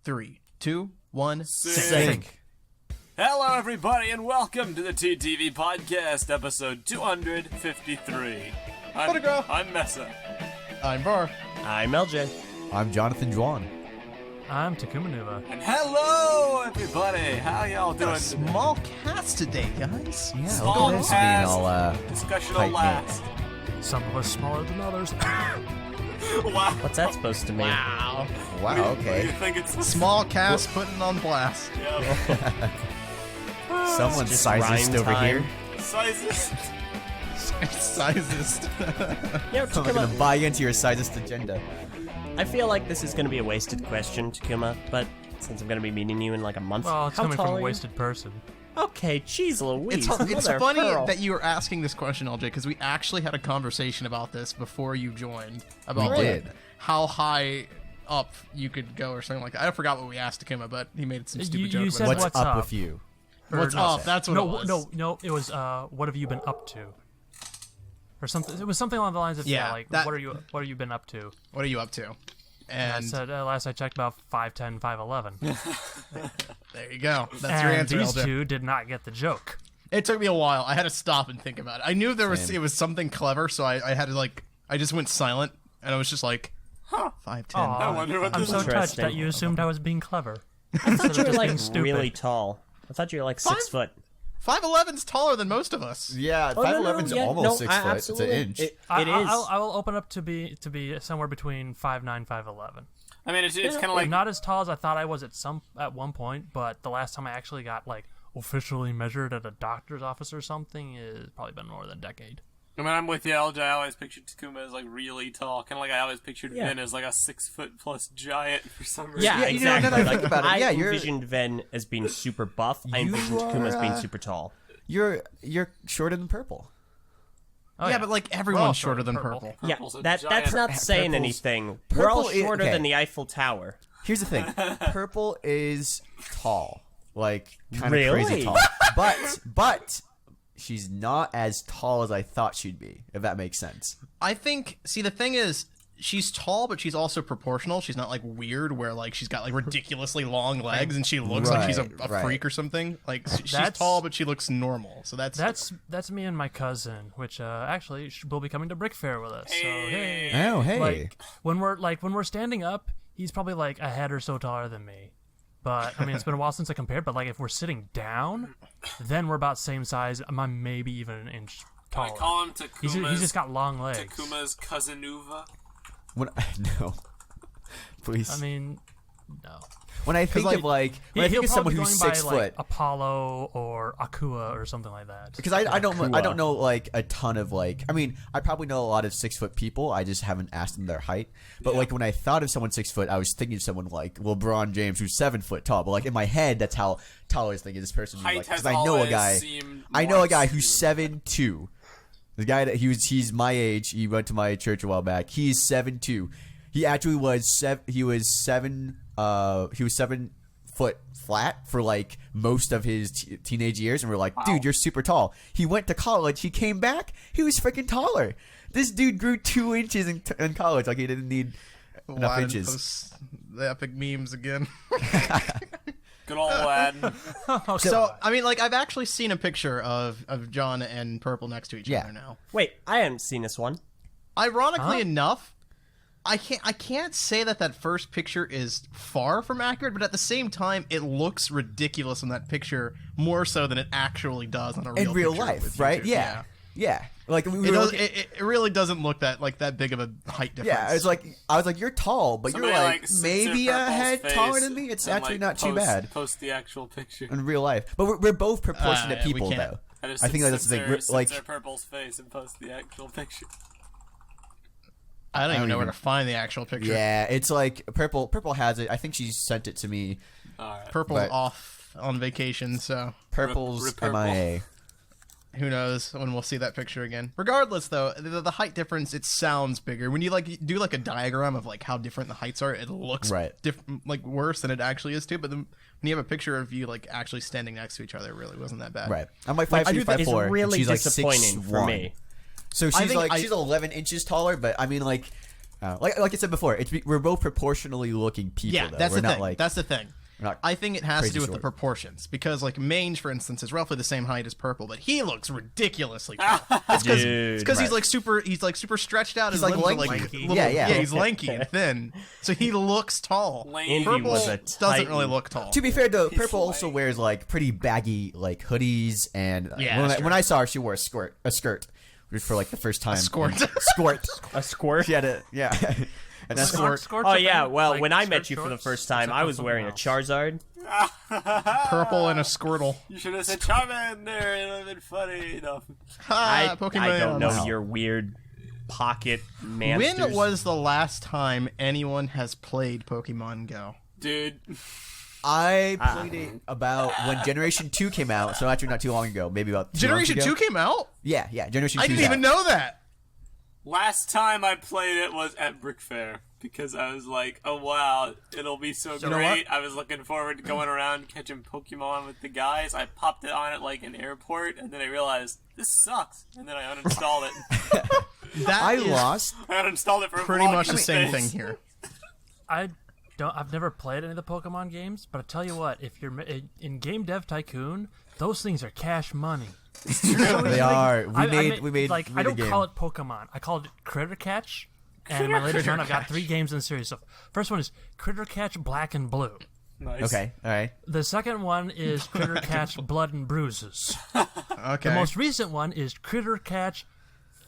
3, 2, 1, Sync. Hello, everybody, and welcome to the TTV Podcast, episode 253. I'm Meso. I'm Bar. I'm Eljay. I'm Jonathan Juan. I'm Takuma. And hello, everybody. How y'all doing? Small cast today, guys. Yeah, Small look at this cast. being all, Discussion tight will last. Some of us smaller than others. Wow. What's that supposed to mean? Wow. wow, You okay. think it's Small cast putting on blast. Yeah. Someone's Just sizest rhyme over time. here. Sizes. Sizest. Yeah, I'm not gonna Takuma, buy into your sizest agenda. I feel like this is going to be a wasted question, Takuma, but since I'm going to be meeting you in like a month, Well, it's how coming tall from are a you? wasted person. Okay, jeez Louise. It's Mother of funny pearl. that you were asking this question, LJ, because we actually had a conversation about this before you joined. About We did. how high up you could go or something like that. I forgot what we asked Takuma, but he made some stupid You joke said about What's what's up, up? with you? what's no, up. That's what it was. No. It was what have you been up to? Or something. It was something along the lines of Yeah, like that- what are you been up to? What are you up to? And I And said last I checked about 5'10", 5'11". there you go. That's and your answer, these LJ. two did not get the joke. It took me a while. I had to stop and think about it. I knew Same. it was something clever, so I had to I just went silent, and I was just like, 5'10". Aw, I wonder what I'm this so is. touched that Interesting. you assumed I was being clever. I thought you were like being stupid. really tall. I thought you were like 6 foot. 5'11's taller than most of us. Yeah, Oh, no, 5'11's yeah, almost no, 6 foot. It's an absolutely. inch. It I is. will open up to be somewhere between 5'9", 5'11". I mean, it's kind of like Not as tall as I thought I was at one point, but the last time I actually got like officially measured at a doctor's office or something is probably been more than a decade. I mean, I'm with you, LJ. I always pictured Takuma as like really tall, kind of like I always pictured Yeah. Vin as like a 6 foot plus giant for some reason. Yeah, Yeah, you know, exactly. now that I Like, think about it, yeah, I you're- envisioned Ven as being super buff. I You envisioned Takuma as being are, super tall. You're shorter than purple. Oh, yeah, but like everyone's all shorter short than and purple. purple. Yeah, Purple's a that's giant. not saying Purple's- anything. We're all Purple is- shorter okay. than the Eiffel Tower. Here's the thing. Purple is tall. Like, kind of Really? crazy tall. But she's not as tall as I thought she'd be, if that makes sense. I think. See, the thing is, she's tall, but she's also proportional. She's not like weird, where like she's got like ridiculously long legs and she looks like she's a Right. freak or something. Like she's That's- tall, but she looks normal. So that's me and my cousin, which actually will be coming to Brick Fair with us. So hey, Oh, hey. like when we're standing up, he's probably like a head or so taller than me. But I mean, it's been a while since I compared. But like if we're sitting down, then we're about same size. I'm maybe even an inch I taller. call him Takuma's, He's just got long legs. Takuma's cousinuva. No. Please. I mean, no. when I think like, of like when I think He'll of someone probably who's going 6 by, foot, like Apollo or Akua or something like that. because I don't know like a ton of like, I mean, I probably know a lot of 6 foot people. I just haven't asked them their height. But like when I thought of someone 6 foot, I was thinking of someone like LeBron James who's 7 foot tall. But like in my head, that's how tall I was thinking this person. Height Like, has because I know a always guy, seemed I know more a guy who's obscure. 7'2". The guy that he's my age. He went to my church a while back. He's 7'2". He actually was He was 7 foot flat for like most of his teenage years, and we're like, dude, you're super tall. He went to college. He came back. He was freaking taller. This dude grew 2 inches in college. Like he didn't need enough Why inches. post the epic memes again. Good old lad. So I mean, like I've actually seen a picture of John and Purple next to each Yeah. other now. Wait, I hadn't seen this one. Ironically enough, I can't say that first picture is far from accurate, but at the same time, it looks ridiculous in that picture more so than it actually does on a real In real picture life, with right? features. Yeah. Like we It, were does, looking- it really doesn't look that big of a height difference. yeah, it's like I was like, you're tall, but Somebody, you're like sits maybe in a Purple's head face taller than me. It's and, actually like, not too bad Post the actual picture. in real life. But we're both proportionate yeah, we people, can't. though. just I think that's the thing. censor- Like, censor Purple's face and post the actual picture. I don't even know where even- to find the actual picture. yeah, it's like Purple. Purple has it. I think she sent it to me. All right. Purple But- off on vacation, so Purple's Rip Purple. MIA. who knows when we'll see that picture again. Regardless, though, the height difference, it sounds bigger. When you like do like a diagram of like how different the heights are, it looks Right. like worse than it actually is too. But then when you have a picture of you like actually standing next to each other, it really wasn't that bad. Right. I'm like 5'3", 5'4", It's really and she's like disappointing 6'1". for me. So I she's think like she's 11 inches taller, but I mean like Like I said before, we're both proportionally looking people. Yeah, though. that's we're the not thing. like That's the thing. we're not I think it has to crazy do with the short. proportions because, like, Mange, for instance, is roughly the same height as Purple, but he looks ridiculously tall. It's because he's like super stretched out. His like limbs are lanky. like Lanky. little, Yeah. he's lanky and thin, so he looks tall. Lanky Purple was a doesn't really titan. look tall. To be fair, though, Purple like- also wears like pretty baggy like hoodies, and Yeah, when, that's when I saw her, she wore a skirt for like the first time. skirt. Skirt. A squirt? She had a And that's Scorch Oh a yeah, thing, well, like when I skirt met you for the shorts, first time, except I for was wearing a something else. Charizard. Purple and a Squirtle. You should have said Charmander. It would have been funny enough. Ha, Pokemon. I don't know Wow. your weird pocket man. When was the last time anyone has played Pokemon Go? Dude, I played it about when Generation 2 came out, so actually not too long ago, maybe about 2 Generation months 2 ago. came out? Yeah, Generation 2. I didn't even know that. last time I played it was at Brick Fair because I was like, oh wow, it'll be so know great. I was looking forward to going around catching Pokemon with the guys. I popped it on at like an airport, and then I realized this sucks, and then I uninstalled it. I That is lost. I uninstalled it for a pretty vlogging much the same space. thing here. I've never played any of the Pokemon games, but I tell you what, if you're in Game Dev Tycoon, those things are cash money. They are. We made like we I made a don't game. call it Pokemon. I call it Critter Catch. And my latest one, I've got 3 games in the series. So first one is Critter Catch Black and Blue. Nice. Okay, all right. The second one is Critter Catch Blood and Bruises. Okay. The most recent one is Critter Catch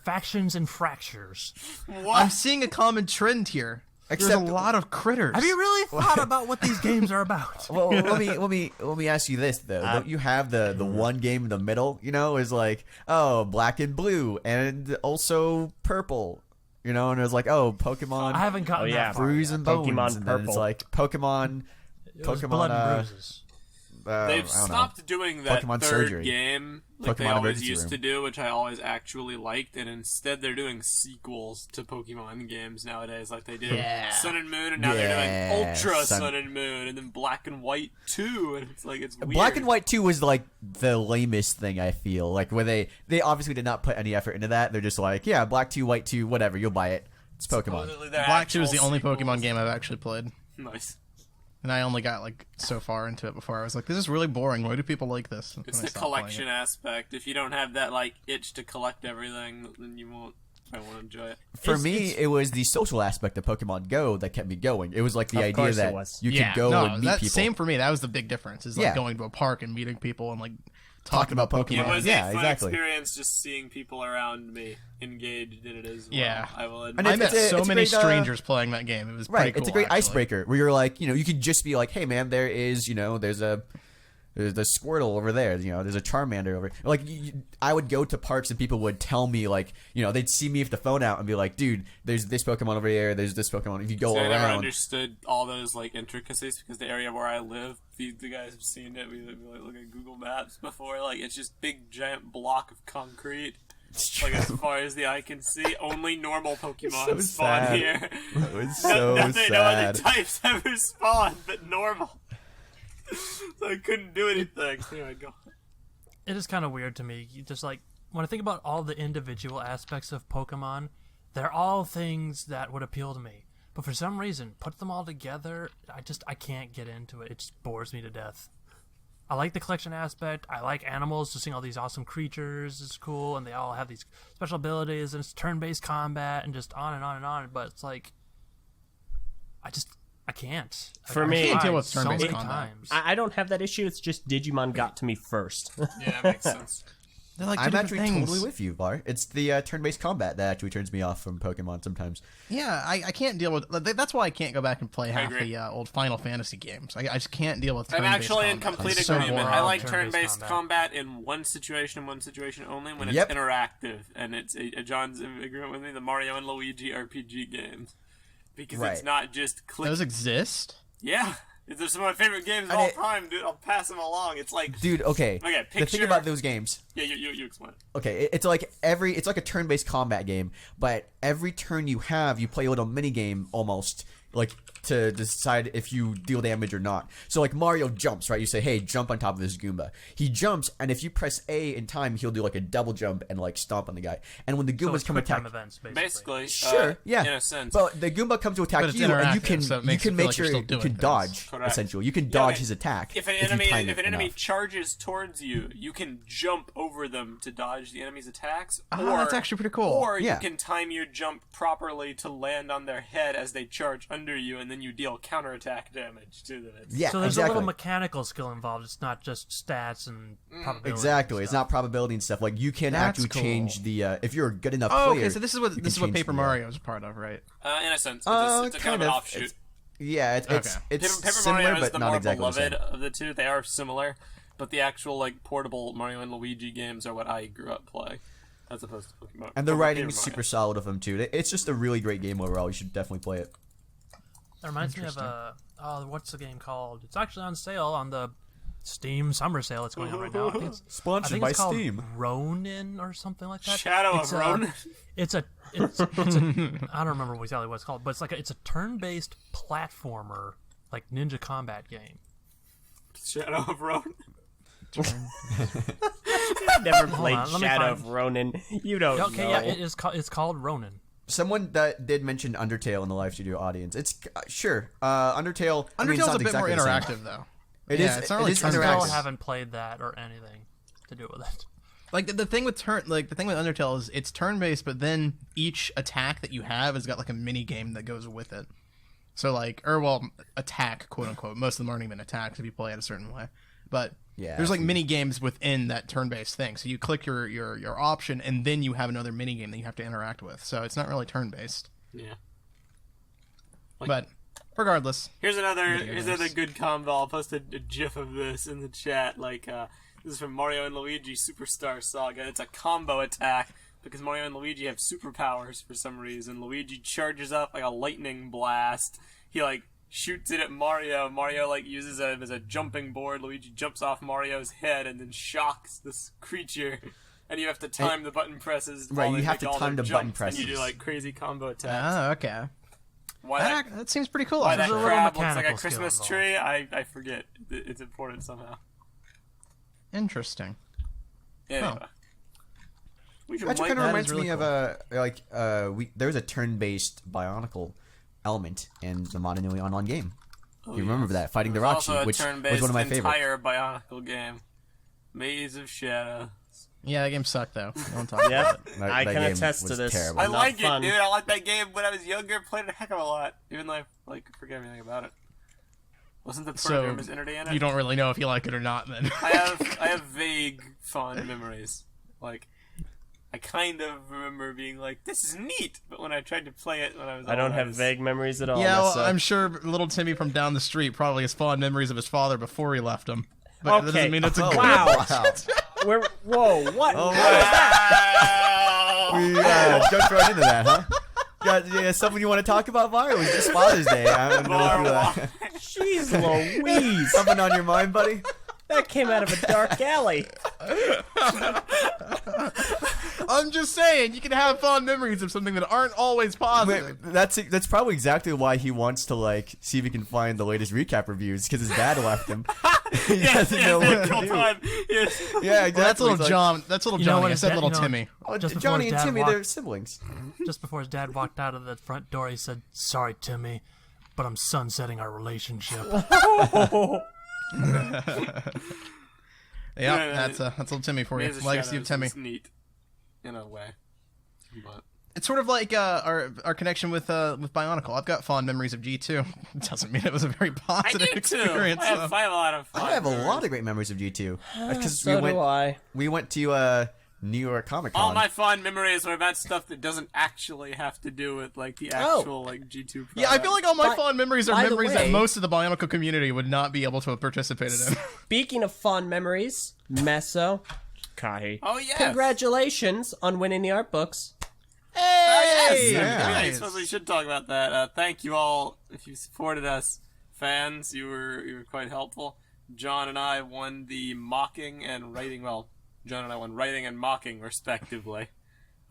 Factions and Fractures. I'm seeing a common trend here. There's a Except- lot of critters. Have you really thought about what these games are about? Well, let me ask you this though. Don't you have the one game in the middle? You know, is like black and blue, and also purple. You know, and it was like Pokemon I haven't gotten yeah. that far. Bruise and Pokemon Bones, and then it's Purple. like Pokemon. It was Pokemon, Blood and Bruises. They've I don't stopped doing that Pokemon third Surgery. game like they Pokemon always Emergency used Room. to do, which I always actually liked, and instead they're doing sequels to Pokemon games nowadays, like they did Yeah. Sun and Moon, and now Yeah, they're doing Ultra Sun- Sun and Moon, and then Black and White 2, and it's like it's weird. Black and White 2 was like the lamest thing, I feel. Like where they obviously did not put any effort into that. They're just like, yeah, Black 2, White 2, whatever, you'll buy it. It's Pokemon. Supposedly they're Black 2 is the actual only sequels. Pokemon game I've actually played. Nice. And I only got like so far into it before I was like, this is really boring. Why do people like this? And It's I the stopped playing collection it. aspect. If you don't have that like itch to collect everything, then you won't. I won't enjoy it. For me, it was the social aspect of Pokemon Go that kept me going. It was like the Of idea course it that was. you Yeah, could go no, and meet that, people. Same for me. That was the big difference. Is like Yeah. going to a park and meeting people and like Talking about Pokemon. It was Yeah, a fun exactly. experience just seeing people around me engaged in it as well. Yeah. I will And admit. I it's- met it's so a many great, strangers playing that game. It was Right, pretty cool, it's a great actually. icebreaker where you're like, you could just be like, hey man, there's the Squirtle over there, there's a Charmander over. Like, I would go to parks and people would tell me like, they'd see me with the phone out and be like, dude, there's this Pokemon over here, there's this Pokemon. If you go See, I never around, understood all those like intricacies because the area where I live, the guys have seen it. We like look at Google Maps before, like it's just big giant block of concrete. it's Like as true. far as the eye can see, only normal Pokemon So spawn sad. here. It's so No other sad. types ever spawn, but normal. So I couldn't do anything. Anyway, go. It is kind of weird to me. Just like when I think about all the individual aspects of Pokemon, they're all things that would appeal to me. But for some reason, put them all together, I can't get into it. It just bores me to death. I like the collection aspect. I like animals. Just seeing all these awesome creatures is cool, and they all have these special abilities, and it's turn-based combat, and just on and on and on. But it's like, I can't. For I've me- I can't deal tried with so turn-based many combat. times. I don't have that issue. It's just Digimon got to me first. Yeah, that makes sense. They're like two I'm different actually things. totally with you, Var. It's the turn-based combat that actually turns me off from Pokemon sometimes. Yeah, I can't deal with. That's why I can't go back and play half agree. the old Final Fantasy games. I just can't deal with. I'm turn-based actually in combat. complete It's so agreement. boring. I like Turn-based turn-based combat. combat in one situation and one situation only when it's Yep. interactive, and it's John's in agreement with me. The Mario and Luigi RPG games, because it's Right. not just click. Those exist. Yeah, they're some of my favorite games of And all it- time, dude. I'll pass them along. It's like, Dude, okay. Okay, The picture- thing about those games, yeah, you explain it. okay, it's like it's like a turn-based combat game, but every turn you have, you play a little mini game almost, like to decide if you deal damage or not. So like Mario jumps, right? You say, hey, jump on top of this Goomba. He jumps, and if you press A in time, he'll do like a double jump and like stomp on the guy. And when the So Goombas it's come quick attack, time events, basically. Basically, sure, yeah, in a sense. but the Goomba comes to But attack it's you, and you interactive, can so it makes it feel make like sure you're still you doing can things. dodge. Correct. Essentially, you can Yeah, dodge okay. his attack If an you enemy time if it an enemy enough. charges towards you, you can jump over them to dodge the enemy's attacks. Oh, or, that's actually pretty cool. Or Yeah. you can time your jump properly to land on their head as they charge under you, and then you deal counterattack damage to them. Yeah, So there's exactly. a little mechanical skill involved. It's not just stats and probability. Exactly, and it's stuff. not probability and stuff. Like you can That's actually cool. change the if you're a good enough Oh, player. okay. So this is what you this is can what change Paper the, Mario is a part of, right? In a sense, it's a kind of an offshoot. It's Okay. it's Paper similar, Mario is but the not more exactly the same. beloved of the two. They are similar, but the actual like portable Mario and Luigi games are what I grew up playing, as opposed to Pokemon. And the Paper writing is Mario. super solid of them too. It's just a really great game overall. You should definitely play it. That reminds me of what's the game called? It's actually on sale on the Steam summer sale that's going on right now. I think Sponsored it's called Ronin or something like that. Shadow It's of Ronin. It's a I don't remember exactly what it's called, but it's like it's a turn-based platformer, like ninja combat game. Shadow of Ronin. Never played on, let me Shadow find- of Ronin. You don't Okay, know. yeah, it's called Ronin. Someone that did mention Undertale in the live studio audience. It's sure Undertale. I mean, it's Undertale's not a bit more exactly the same. interactive, though. It Yeah, is. it's not really it is I still interactive. haven't played that or anything to do with it. Like the thing with Undertale is it's turn based, but then each attack that you have has got like a mini game that goes with it. So like, attack, quote unquote. Most of them aren't even attacks if you play it a certain way. But Yeah, there's like see. mini games within that turn based thing. So you click your option, and then you have another mini game that you have to interact with. So it's not really turn based. Yeah. But regardless, Here's another games. good combo. I'll post a GIF of this in the chat. This is from Mario and Luigi Superstar Saga. It's a combo attack because Mario and Luigi have superpowers for some reason. Luigi charges up like a lightning blast. He like shoots it at Mario. Mario like uses it as a jumping board. Luigi jumps off Mario's head and then shocks this creature. And you have to time the button presses. Right, while you they have make to all time their the button jumps, And you do presses. like crazy combo attacks. oh okay, Why that that seems pretty cool. Why that There's a little crab looks like a mechanical skill Christmas involved. tree, I forget. It's important somehow. Interesting. Anyway. We should Actually, like kind of that reminds is really me of there's a turn-based Bionicle element in the Moninui Online game. you remember that fighting the There's also Rahkshi, a which was turn-based one of my favorites. entire Bionicle game. Maze of Shadow. Yeah, that game sucked though. Don't talk Yeah, about it. I that can game attest to was this. terrible. I Not like fun. it, dude. I liked that game when I was younger. Played it a heck of a lot, even though I forget everything about it. Wasn't the So programmer's entity in it? you don't really know if you like it or not. Then I have vague fond memories. Like, I kind of remember being like, "This is neat," but when I tried to play it when I was, I don't older, have was- vague memories at all. yeah, well, Meso. I'm sure little Timmy from down the street probably has fond memories of his father before he left him. But that Okay. doesn't mean it's a good. Wow. Wow. What? Oh, we jumped right into that, huh? Yeah, something you want to talk about, Mario? It was just Father's Day. I don't know if you, Jeez Louise. something on your mind, buddy? That came out of a dark alley. I'm just saying, you can have fond memories of something that aren't always positive. That's probably exactly why he wants to see if he can find the latest recap reviews because his dad left him. He doesn't know what to do. Yes. Yeah, exactly. Well, that's little It's like, John. That's little You know Johnny. what I his said dad- little you know- Timmy. Oh, Just before Johnny his and dad Timmy, walked- they're siblings. Just before his dad walked out of the front door, he said, "Sorry, Timmy, but I'm sunsetting our relationship." Yeah, that's little Timmy for you. Maze of Legacy of Shadows Timmy. is neat, in a way. But It's sort of like our connection with Bionicle. I've got fond memories of G2. It doesn't mean it was a very I positive do too. experience. I have a lot of fun. I have a lot of great memories of G2 because So do I. we went to New York Comic Con. All my fond memories are about stuff that doesn't actually have to do with like the actual like G2 product. Yeah, I feel like all my By- fond memories are by the memories that way- most of the Bionicle community would not be able to have participated in. Speaking of fond memories, Meso, Kai. Oh yes. Congratulations on winning the art books. Yes. Yeah. I suppose we should talk about that. Thank you all if you supported us, fans. You were quite helpful. John and I won the mocking and writing. Well, John and I won writing and mocking respectively.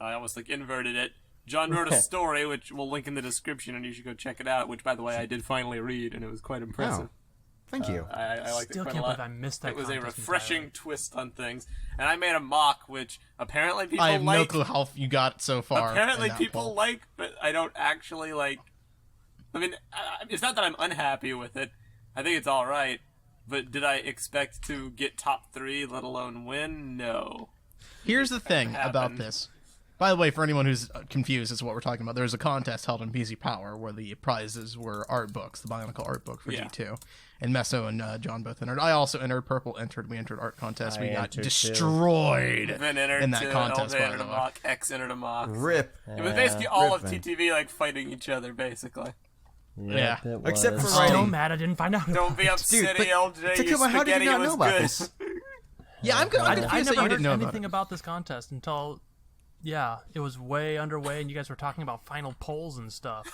I almost inverted it. John wrote a story, which we'll link in the description, and you should go check it out. Which, by the way, I did finally read, and it was quite impressive. Thank you. I liked Still it quite can't a lot. believe I missed that. It was a contest refreshing entirely. twist on things, and I made a mock, which apparently people I have like. no clue how you got so far. Apparently in that people poll. like, but I don't actually like. I mean, it's not that I'm unhappy with it. I think it's all right. But did I expect to get top 3, let alone win? No. Here's the thing happened. about this. By the way, for anyone who's confused as to what we're talking about, there's a contest held in BZPower where the prizes were art books, the Bionicle art book for Yeah. G2. And Meso and John both entered. I also entered. Purple entered. We entered art contest. We I got entered, too. destroyed Then entered in that to contest. LJ By entered the a way. mock. X entered a mock. Rip. It was basically all of Rip, man. TTV like fighting each other, basically. Yeah. it Except was. for Still writing. mad I didn't find out. Don't be upset, but LJ. Your Takuma, how did you spaghetti not was know about good. this? Yeah, I'm confused I that never you heard didn't know about anything it. about this contest until, it was way underway, and you guys were talking about final polls and stuff.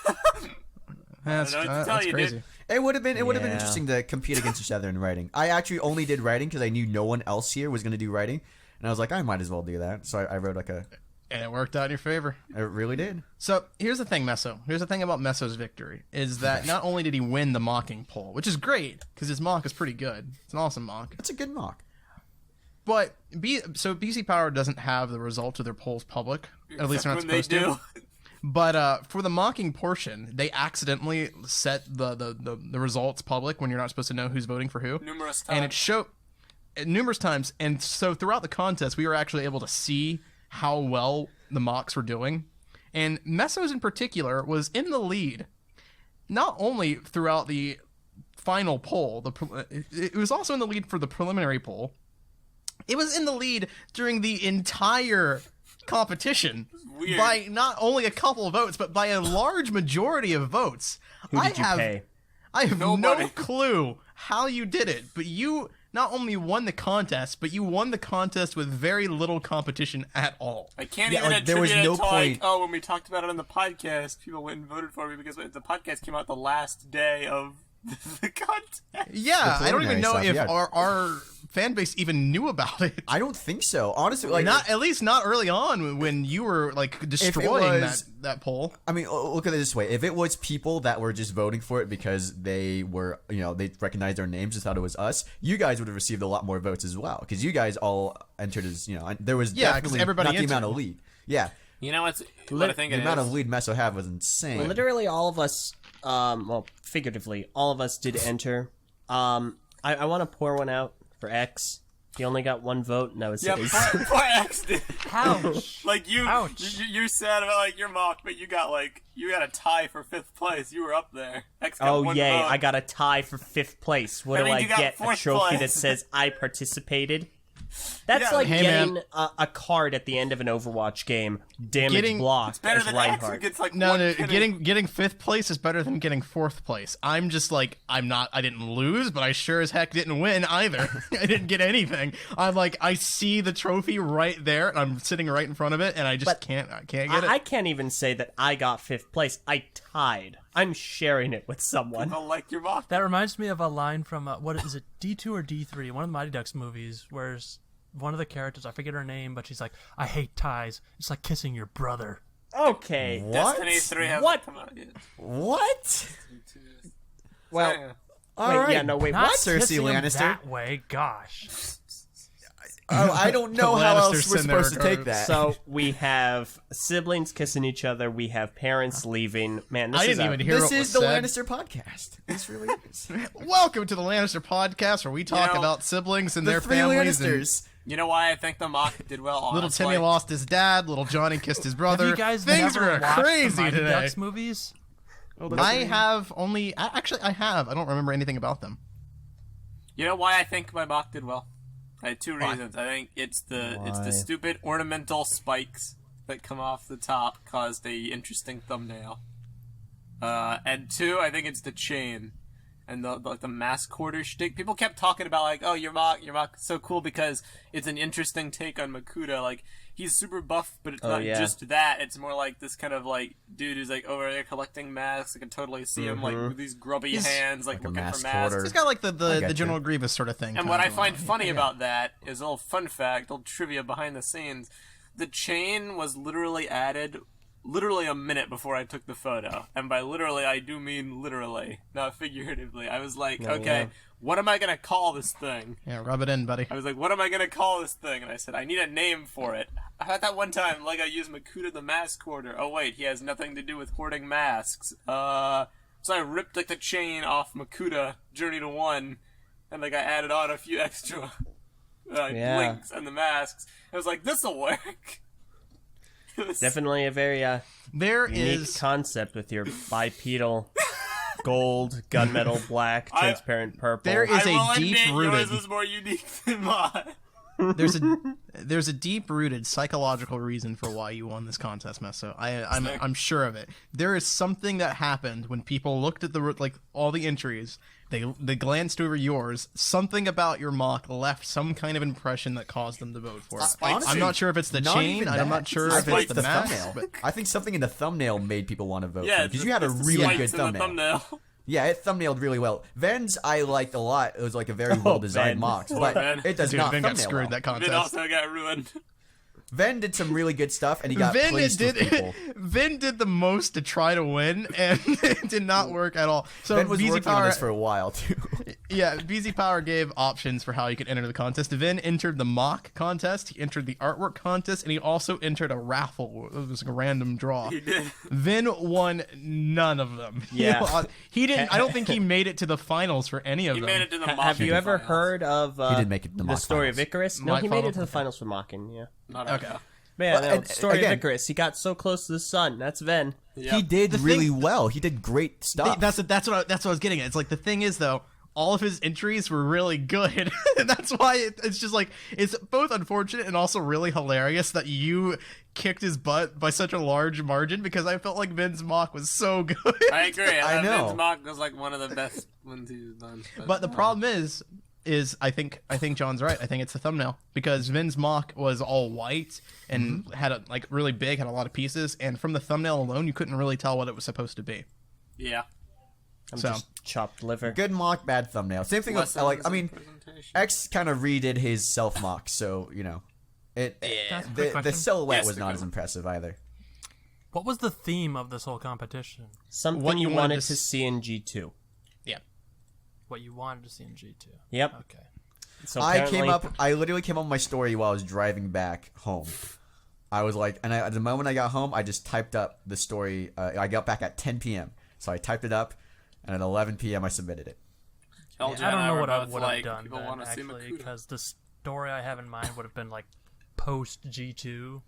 That's, I don't know what to tell that's you, crazy. dude. It would have been Yeah. interesting to compete against each other in writing. I actually only did writing because I knew no one else here was going to do writing, and I was like, I might as well do that. So I wrote like a. And it worked out in your favor. It really did. So here's the thing, Meso. Here's the thing about Meso's victory is that not only did he win the mocking poll, which is great because his mock is pretty good. It's an awesome mock. That's a good mock. But BZPower doesn't have the results of their polls public. At least they're not When they supposed do. to. But for the mocking portion, they accidentally set the results public when you're not supposed to know who's voting for who. Numerous times. And it showed numerous times. And so throughout the contest, we were actually able to see how well the mocks were doing. And Meso's in particular was in the lead, not only throughout the final poll, it was also in the lead for the preliminary poll. It was in the lead during the entire competition weird. by not only a couple of votes, but by a large majority of votes. Who did you pay? I have Nobody. no clue how you did it, but you not only won the contest, but you won the contest with very little competition at all. I can't Yeah, even like, there was attribute no it to like, point- oh, when we talked about it on the podcast, people went and voted for me because the podcast came out the last day of the contest. Yeah, I don't even preliminary know stuff, if yeah. our fan base even knew about it. I don't think so. Honestly, like Not at least not early on when you were like destroying was- that poll. I mean, look at it this way: if it was people that were just voting for it because they were, they recognized our names and thought it was us, you guys would have received a lot more votes as well because you guys all entered as, there was Yeah, 'cause definitely everybody not the entered. amount of lead. Yeah, You know what I think the it amount is? of lead Meso had was insane. Literally all of us, well, figuratively, all of us did enter. I want to pour one out for X. He only got one vote, and that was Yeah, his. poor X did. Ouch. Like Ouch. you're sad about like your mock, but you got a tie for 5th place. You were up there. X got Oh, one yay, vote. I got a tie for 5th place. What That do means I you got get? A 4th trophy that place. says I participated? That's Yeah. like Hey, getting man. a card at the end of an Overwatch game, damage Getting- blocked better as than X who Reinhardt. gets like No, one no, penny. getting 5th place is better than getting 4th place. I'm just like, I didn't lose, but I sure as heck didn't win either. I didn't get anything. I'm like, I see the trophy right there, and I'm sitting right in front of it, and I just can't get it. I can't even say that I got 5th place. I tied. I'm sharing it with someone. I like your mock. That reminds me of a line from, what is it, D2 or D3, one of the Mighty Ducks movies, where one of the characters, I forget her name, but she's like, I hate ties. It's like kissing your brother. Okay. What? Destiny 3 hasn't What? come out yet. What? Well, Yeah. All wait, right. yeah, no, wait, Not what? Cersei kissing him Lannister. that way, gosh. Oh, I don't know The how Lannisters else we're send their supposed to take regards. that. So we have siblings kissing each other. We have parents leaving. Man, this I is didn't a- even hear this what is was the said. Lannister podcast. This really is. Welcome to the Lannister podcast, where we talk know, about siblings and The their three families. And Lannisters. You know why I think the mock did well? Honestly? little Timmy lost his dad. Little Johnny kissed his brother. Have you guys Things never were watched crazy the Mighty today. Ducks movies? I have only. Actually, I have. I don't remember anything about them. You know why I think my mock did well? I had 2 Why? reasons. I think it's the Why? stupid ornamental spikes that come off the top caused a interesting thumbnail. And 2, I think it's the chain and the mass quarter shtick. People kept talking about like, oh, your mock is so cool because it's an interesting take on Makuta. Like he's super buff, but it's not yeah. just that. It's more like this kind of like dude who's like over there collecting masks. I can totally see him like with these grubby hands, like like a looking mass for masks. quarter. It's got like the getcha. General Grievous sort of thing. And kinda what I going find on. funny about that is a little fun fact, a little trivia behind the scenes. The chain was literally added literally a minute before I took the photo. And by literally, I do mean literally, not figuratively. I was like, okay, what am I going to call this thing? Yeah, rub it in, buddy. I was like, what am I going to call this thing? And I said, I need a name for it. I had that one time, like I used Makuta the mask hoarder. Oh wait, he has nothing to do with hoarding masks. So I ripped like the chain off Makuta, Journey to 1, and like I added on a few extra links and the masks. I was like, this'll work. Definitely a very unique concept with your bipedal gold, gunmetal black, transparent purple. There is a deep-rooted. Yours was more unique than mine. There's a deep-rooted psychological reason for why you won this contest, Meso. I'm sure of it. There is something that happened when people looked at all the entries. They glanced over yours. Something about your mock left some kind of impression that caused them to vote for it. Honestly, I'm not sure if it's the chain. I'm not sure if it's the mask. Thumbnail. I think something in the thumbnail made people want to vote for Yeah, it because you had a really good thumbnail. Yeah, it thumbnailed really well. Ven's I liked a lot. It was like a very well designed mock, but it does not Vin thumbnail got screwed well. that contest. It also got ruined. Ven did some really good stuff, and he got pleased with people. Vin did the most to try to win, and it did not work at all. So Ven was working on BZPower, this for a while too. yeah, BZPower gave options for how you could enter the contest. Vin entered the mock contest, he entered the artwork contest, and he also entered a raffle. It was like a random draw. He did. Vin won none of them. Yeah. He didn't. I don't think he made it to the finals for any of He them. made it to the mock. Have you ever heard of He did make it to the mock story finals. of Icarus? No, Mock he made it finals? to the finals for Mockin', yeah. Not Okay. But yeah, Well, no, and- story again- of Icarus. He got so close to the sun. That's Ven. Yep. He did The really thing- well. He did great stuff. That's what I was getting at. It's like the thing is though, all of his entries were really good, and that's why it's just like it's both unfortunate and also really hilarious that you kicked his butt by such a large margin because I felt like Vin's mock was so good. I agree. I know. Vin's mock was like one of the best ones he's done. But the problem is I think John's right. I think it's the thumbnail because Vin's mock was all white and had a really big, had a lot of pieces, and from the thumbnail alone, you couldn't really tell what it was supposed to be. Yeah. I'm So- just chopped liver. Good mock, bad thumbnail. Same thing with X kind of redid his self mock, so you know, That's a quick the question. silhouette Yes, was the not good as one. impressive either. What was the theme of this whole competition? Something What you you wanted wanted to to see in G2. Yeah. What you wanted to see in G2? Yep. Okay. So I apparently- literally came up with my story while I was driving back home. I was like, at the moment I got home, I just typed up the story. I got back at 10 p.m. So I typed it up, and at 11 p.m. I submitted it. Eljay I don't and know were what I both would like, have done people then, wanna see actually, Makuta. because the story I have in mind would have been like post G2.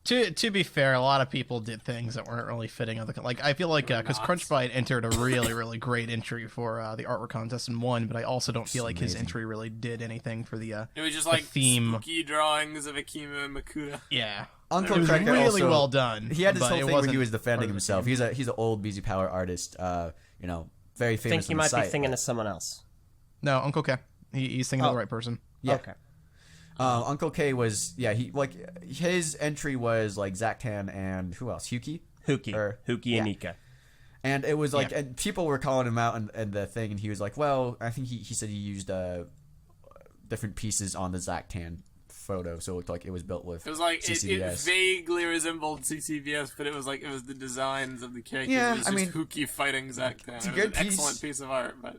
To be fair, a lot of people did things that weren't really fitting of the I feel like because Crunchbite entered a really great entry for the artwork contest and won, but I also don't feel like his amazing. entry really did anything for the It was just the like theme. spooky drawings of Akima and Makuta. Yeah. Uncle It was Cracker really also, well done. He had this but whole it thing where wasn't he was defending part of the himself. theme. He's an old BZPower artist. You know, very I famous. think you on the might be site. thinking of someone else. No, Uncle K. He's thinking of the right person. Yeah. Okay. Uncle K was he his entry was like Zactan and who else? Huki. Huki. Or- Huki yeah. and Nika. And it was like, Yeah. and people were calling him out and the thing, and he was like, well, I think he said he used different pieces on the Zactan photo, so it looked like it was built with It was like it CCBS. vaguely resembled CCBS, but it was the designs of the characters. Yeah, it was I just mean, Huki fighting Zactan. it's a It was good an piece. excellent piece of art, but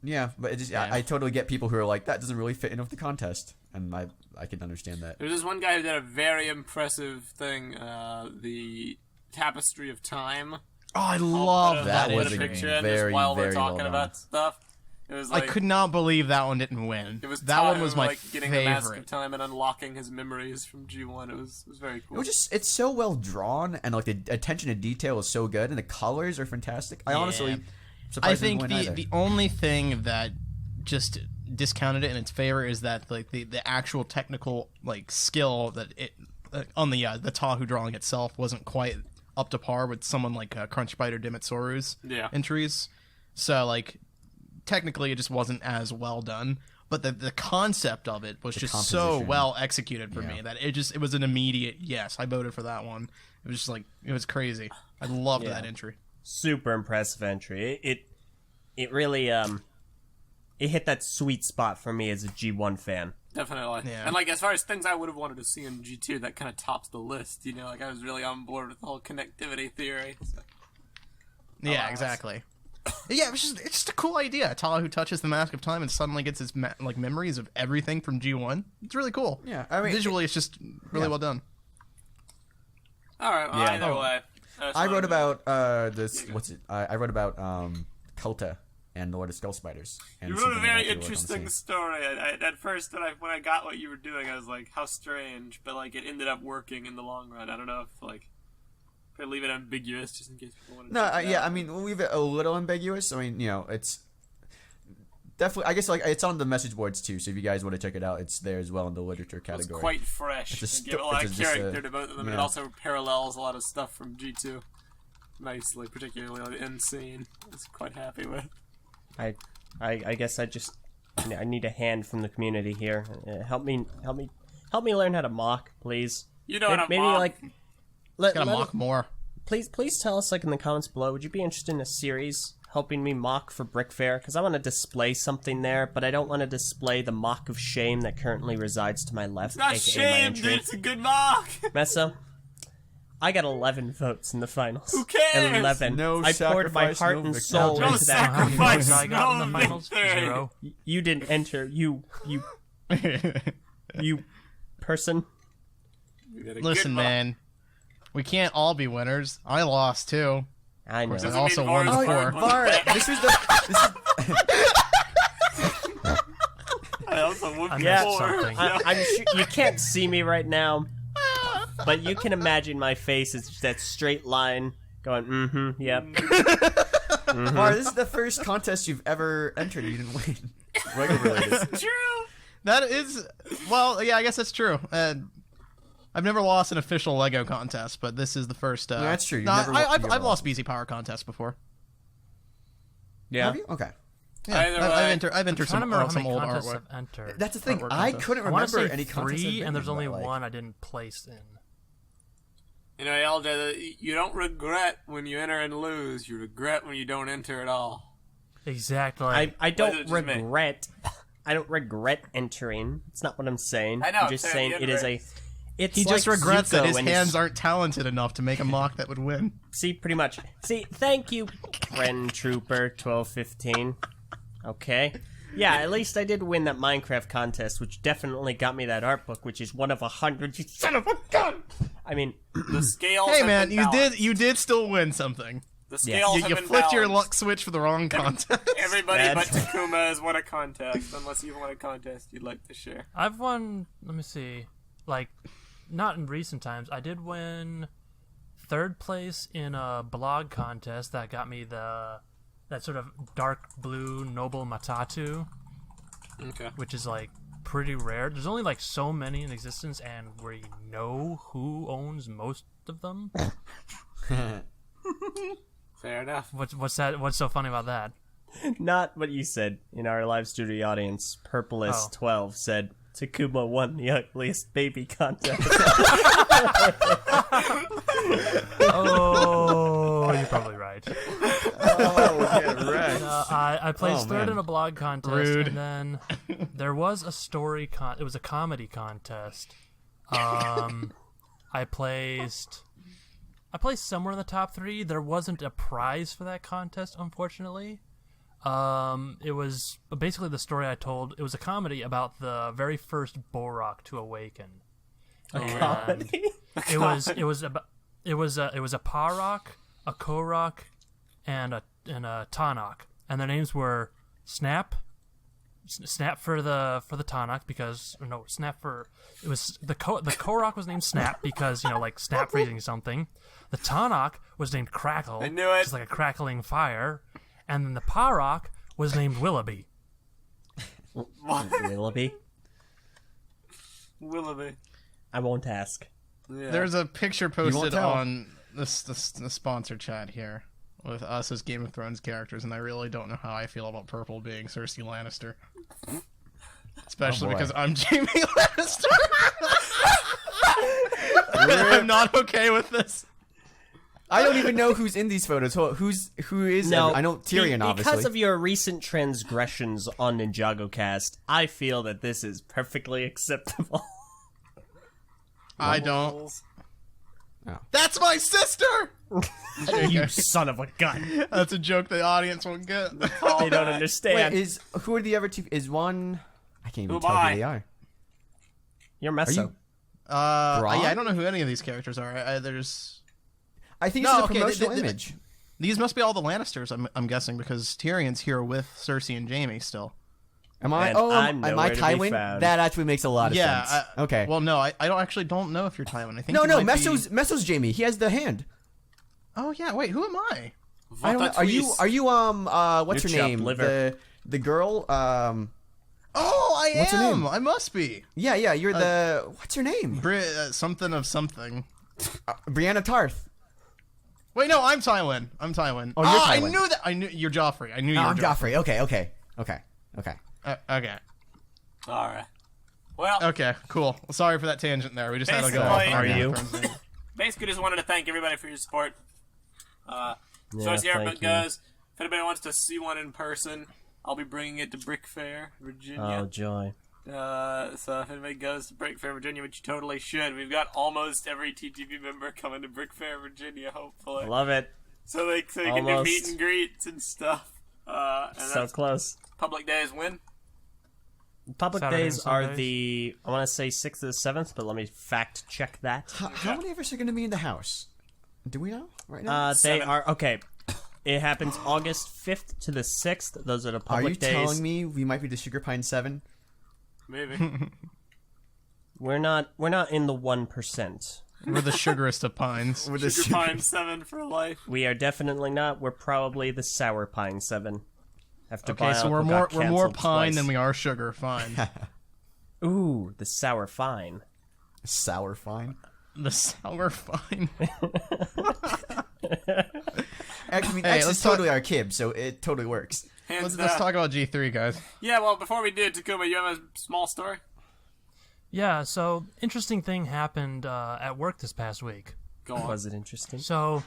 Yeah, but it just, Yeah. I totally get people who are like, that doesn't really fit in with the contest, and I can understand that. there's this one guy who did a very impressive thing. The Tapestry of Time. Oh, I I'll love put that put was a entry. picture in very, just while we're very well talking done. about stuff. It was I like could not believe that one didn't win. it was that one Tahu, was my getting the Mask of favorite. Time and unlocking his memories from G1. It was very cool. It was just, it's so well drawn, and like the attention to detail is so good, and the colors are fantastic. I honestly, I surprised it didn't think win either. the only thing that just discounted it in its favor is that like the actual technical skill that it on the Tahu drawing itself wasn't quite up to par with someone like Crunchbite or Dimitsoru's Yeah. entries. So like technically it just wasn't as well done. But the concept of it was just so composition. well executed for Yeah. me that it was an immediate yes. I voted for that one. It was just it was crazy. I loved Yeah. that entry. Super impressive entry. It really it hit that sweet spot for me as a G1 fan. Definitely. Yeah. And, like, as far as things I would have wanted to see in G2, that kind of tops the list, you know? Like, I was really on board with the whole connectivity theory. So. Yeah, Alas. exactly. Yeah, it's just a cool idea. Tala who touches the Mask of Time and suddenly gets his memories of everything from G1. It's really cool. Yeah, I mean, visually, it's just really well done. All right, well, Yeah. either way. I wrote about this. What's it? I wrote about Kelta and the Lord of Skull Spiders. And You wrote a something that I very feel like I'm interesting seeing. story. At first, when I got what you were doing, I was like, how strange. But, like, it ended up working in the long run. I don't know if, like, if I leave it ambiguous just in case people want to No, check it yeah, out. I mean, we'll leave it a little ambiguous. I mean, it's definitely. I guess like it's on the message boards too. So if you guys want to check it out, it's there as well in the literature It's category. quite fresh. It's a They give a lot of it's just character to both of them. yeah. It also parallels a lot of stuff from G2 nicely, particularly the end scene. I was quite happy with. I guess I need a hand from the community here. Help me learn how to mock, please. You know what I'm Maybe on. like let Gotta mock more. please tell us like in the comments below. Would you be interested in a series helping me mock for Brick Fair? Because I want to display something there, but I don't want to display the mock of shame that currently resides to my left, Not aka my shame, dude. entry. It's a good mock. Meso, I got 11 votes in the finals. Who cares? 11. No I poured my sacrifice, heart no and victory. soul No into that. How many sacrifice. votes I got in the No finals? victory. 0. You didn't enter. You person. We got a good Listen, mock. man, we can't all be winners. I lost too. I know. course, I Doesn't also mean won Mars before. won. Var, this is the. I also won I Yeah. missed before. something. I'm sure you can't see me right now, but you can imagine my face is just that straight line going, mm-hmm, yep. Var, this is the first contest you've ever entered. You didn't win. Lego related. True. That is, well, yeah, I guess that's true. I've never lost an official Lego contest, but this is the first. No, that's true. You've No, never I've lost. lost BZPower contests before. Yeah. Have you? Okay. Yeah, Either way. I've entered I'm trying to remember how some many old contests artwork. I've entered. That's the thing. Artwork I contest. couldn't I want to remember say any contests. I've 3, been and there's in, only but, like- one I didn't place in. You know, Eljay, you don't regret when you enter and lose. You regret when you don't enter at all. Exactly. I Why don't is it just me? regret. I don't regret entering. It's not what I'm saying. I know, I'm I'm just saying saying the it is end a. It's He just like regrets that Zuko his and hands aren't talented enough to make a mock that would win. See, pretty much. See, thank you, friend Trooper 1215. Okay. Yeah, at least I did win that Minecraft contest, which definitely got me that art book, which is one of 100. You son of a gun! I mean, The scales. Hey have man, been you balanced. did still win something. The scales You have been flipped your balanced. luck switch for the wrong contest. Everybody but That's- Takuma has won a contest, unless you've won a contest you'd like to share. I've won. Let me see. Like, not in recent times. I did win 3rd place in a blog contest that got me that sort of dark blue noble matatu, Okay. which is like pretty rare. There's only like so many in existence, and we know who owns most of them. Fair enough. What's that? What's so funny about that? not what you said in our live studio audience. Purpleist12 said Takuma won the ugliest baby contest. Oh, you're probably right. Oh, yeah, right. I placed Oh, 3rd man. in a blog contest, Rude. and then there was a story it was a comedy contest. I placed somewhere in the top 3. There wasn't a prize for that contest, unfortunately. It was basically the story I told. It was a comedy about the very first Borok to awaken. And It was a Parok, a Korok, and a Tanakh, and their names were Snap for the Tanakh because Snap for it was the Korok was named Snap because like snap freezing something. The Tanakh was named Crackle, I knew it. just like a crackling fire, and then the Parok was named Willoughby. Willoughby? Willoughby. I won't ask. Yeah. There's a picture won't posted tell. on the sponsor chat here with us as Game of Thrones characters, and I really don't know how I feel about Purple being Cersei Lannister. Especially Oh, boy. because I'm Jaime Lannister. I'm not okay with this. I don't even know who's in these photos. Who is? I know Tyrion, obviously. Because of your recent transgressions on Ninjago Cast, I feel that this is perfectly acceptable. I don't. Oh. That's my sister! You son of a gun. That's a joke the audience won't get. They don't understand. Wait, who are the other two? Is one? I can't even Who tell am I? who they are. You're Meso. you- Yeah, I don't know who any of these characters are. There's... I think No, it's a okay, promotional image. These must be all the Lannisters, I'm guessing, because Tyrion's here with Cersei and Jaime still. Am I? And Oh, I'm am I nowhere to be Tywin? found. That actually makes a lot of sense. Okay. Well, no, I don't know if you're Tywin. I think no, you no. might be- Meso's Jamie. He has the hand. Oh yeah, wait, who am I? I don't know. Are you? What's You're her chopped name? liver. The girl. Oh, I What's her am. name? I must be. Yeah. You're the. What's her name? Something of something. Brianna Tarth. Wait, no, I'm Tywin. I'm Tywin. Oh, you're I Tywin. knew that. I knew you're Joffrey. I knew you were I'm Joffrey. Joffrey. Okay. Okay. All right. Well, Okay. Cool. Sorry for that tangent there. We just had to go. Basically- off on Are that you? for a second. basically just wanted to thank everybody for your support. So Yeah, as the thank airbook you. goes, if anybody wants to see one in person, I'll be bringing it to Brick Fair, Oh, Virginia. joy. So if anybody goes to Brick Fair, Virginia, which you totally should, we've got almost every TTV member coming to Brick Fair, Virginia, hopefully. I love it. So they can do Almost. meet and greets and stuff. And So that's close. public days when? Public Saturday days and are Sundays. the, I want to say 6th to the 7th, but let me fact check that. How many of us are going to be in the house? Do we know right now? They 7. are, okay. It happens August 5th to the 6th. Those are the are public you days. telling me we might be the Sugar Pine 7? Maybe. We're not in the 1%. We're the sugarest of pines. With the Sugar Pine 7 for life. We are definitely not. We're probably the Sour Pine 7. After Okay, so we're more pine than we are sugar. Fine. Ooh, the Sour Fine. Sour Fine. The sour fine. Actually, Hey, X let's is talk- totally our kib, so it totally works. Hands Let's down. talk about G3, guys. Yeah, well, before we do, Takuma, you have a small story? Yeah, so interesting thing happened at work this past week. Go on. Was it interesting? So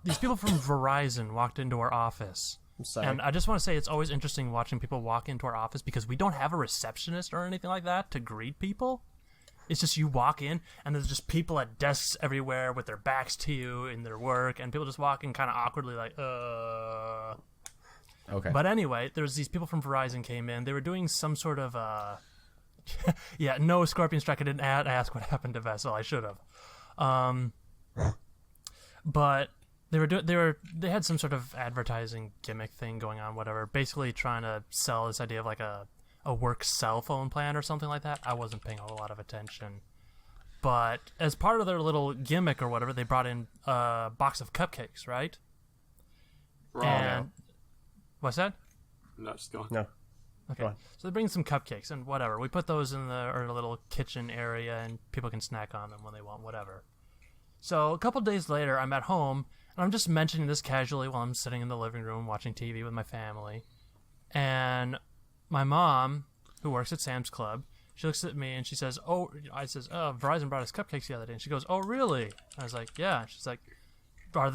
these people from Verizon walked into our office. I'm sorry. And I just want to say it's always interesting watching people walk into our office because we don't have a receptionist or anything like that to greet people. It's just you walk in and there's just people at desks everywhere with their backs to you in their work, and people just walking kind of awkwardly like, Okay. But anyway, there's these people from Verizon came in. They were doing some sort of yeah, no Scorpion Strike. I didn't ask what happened to Vessel. I should have. But they had some sort of advertising gimmick thing going on, whatever. Basically trying to sell this idea of like a work cell phone plan or something like that. I wasn't paying a whole lot of attention. But as part of their little gimmick or whatever, they brought in a box of cupcakes, right? Wrong. And what's that? No, just go on. No. Okay. Go on. So they bring some cupcakes and whatever. We put those in our little kitchen area and people can snack on them when they want, whatever. So a couple days later, I'm at home and I'm just mentioning this casually while I'm sitting in the living room watching TV with my family. And my mom, who works at Sam's Club, she looks at me and she says, Verizon brought us cupcakes the other day. And she goes, oh, really? I was like, yeah. She's like, do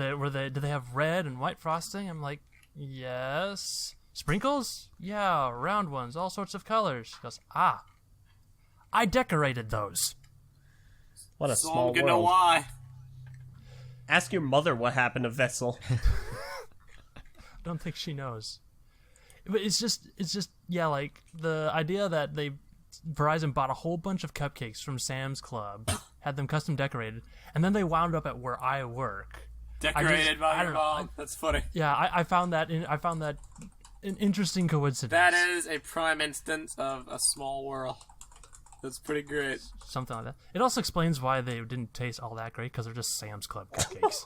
they have red and white frosting? I'm like, yes. Sprinkles? Yeah, round ones, all sorts of colors. She goes, I decorated those. What a So small I'm gonna know world. why. Ask your mother what happened to Vessel. Don't think she knows. But it's just yeah, like the idea that Verizon bought a whole bunch of cupcakes from Sam's Club, had them custom decorated, and then they wound up at where I work. Decorated by I your don't know. mom. That's funny. Yeah, I found that an interesting coincidence. That is a prime instance of a small world. That's pretty great. Something like that. It also explains why they didn't taste all that great, because they're just Sam's Club cupcakes.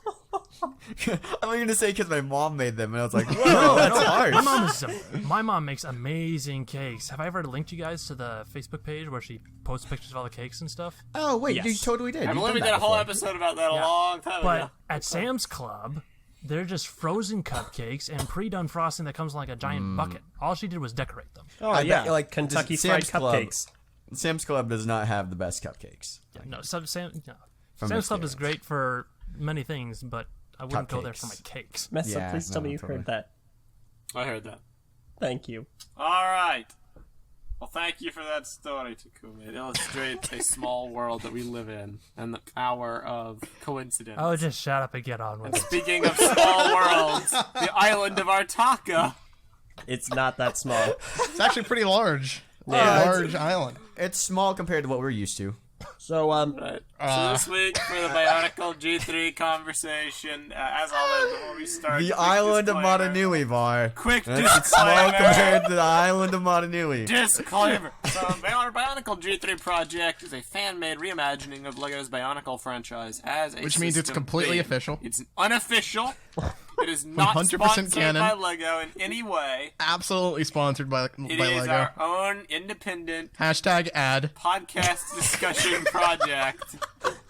I'm going to say because my mom made them, and I was like, whoa, that's harsh. My mom makes amazing cakes. Have I ever linked you guys to the Facebook page where she posts pictures of all the cakes and stuff? Oh, wait, Yes. you totally did. I You've believe done we that did a whole before. episode about that Yeah. a long time But ago. at Sam's Club, they're just frozen cupcakes and pre-done frosting that comes in like a giant bucket. All she did was decorate them. Oh, I yeah. bet, like, Kentucky Sam's Fried Club- Cupcakes. Sam's Club does not have the best cupcakes. Yeah, no, Sam's From Club is experience. great for many things, but I wouldn't go there Cupcakes. for my cakes. Meso, Yeah, please tell no, me you totally. heard that. I heard that. Thank you. All right. Well, thank you for that story, Takuma. It illustrates a small world that we live in and the power of coincidence. Oh, just shut up and get on with it. Speaking of small worlds, the island of Artaka. It's not that small. It's actually pretty large. Yeah, Large island. It's small compared to what we're used to. So, Right. So this week for the BIONICLE G3 conversation, as always, before we start, The quick island of disclaimer. Matanui, Var. Quick It's small disclaimer. compared to the island of Matanui. Disclaimer. So, our BIONICLE G3 project is a fan-made reimagining of LEGO's BIONICLE franchise as a Which means it's system completely theme. official. It's unofficial. It is not 100% sponsored canon. by LEGO in any way. Absolutely sponsored by It by is Lego. our own independent Hashtag ad. podcast discussion project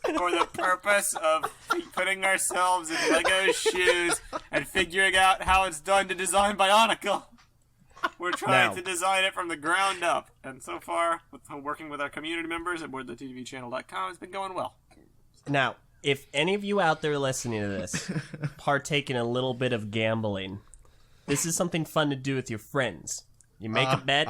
for the purpose of putting ourselves in Lego's shoes and figuring out how it's done to design Bionicle. We're trying Now- to design it from the ground up, and so far, with working with our community members at boardthetvchannel.com, it's been going well. now, if any of you out there listening to this partake in a little bit of gambling, this is something fun to do with your friends. You make a bet,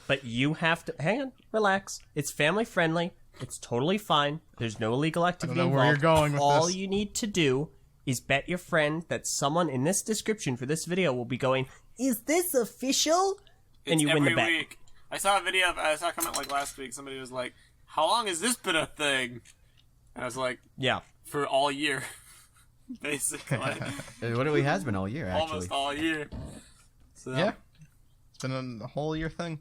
but you have to... Hang on, relax. It's family friendly. It's totally fine. There's no illegal activity know involved. where you're going with All this. you need to do is bet your friend that someone in this description for this video will be going, "Is this official?" And It's you win the every bet. week. I saw a comment like last week. Somebody was like, "How long has this been a thing?" And I was like, Yeah. "For all year, basically, It literally has been all year, actually. almost all year." So, Yeah. It's been a whole year thing.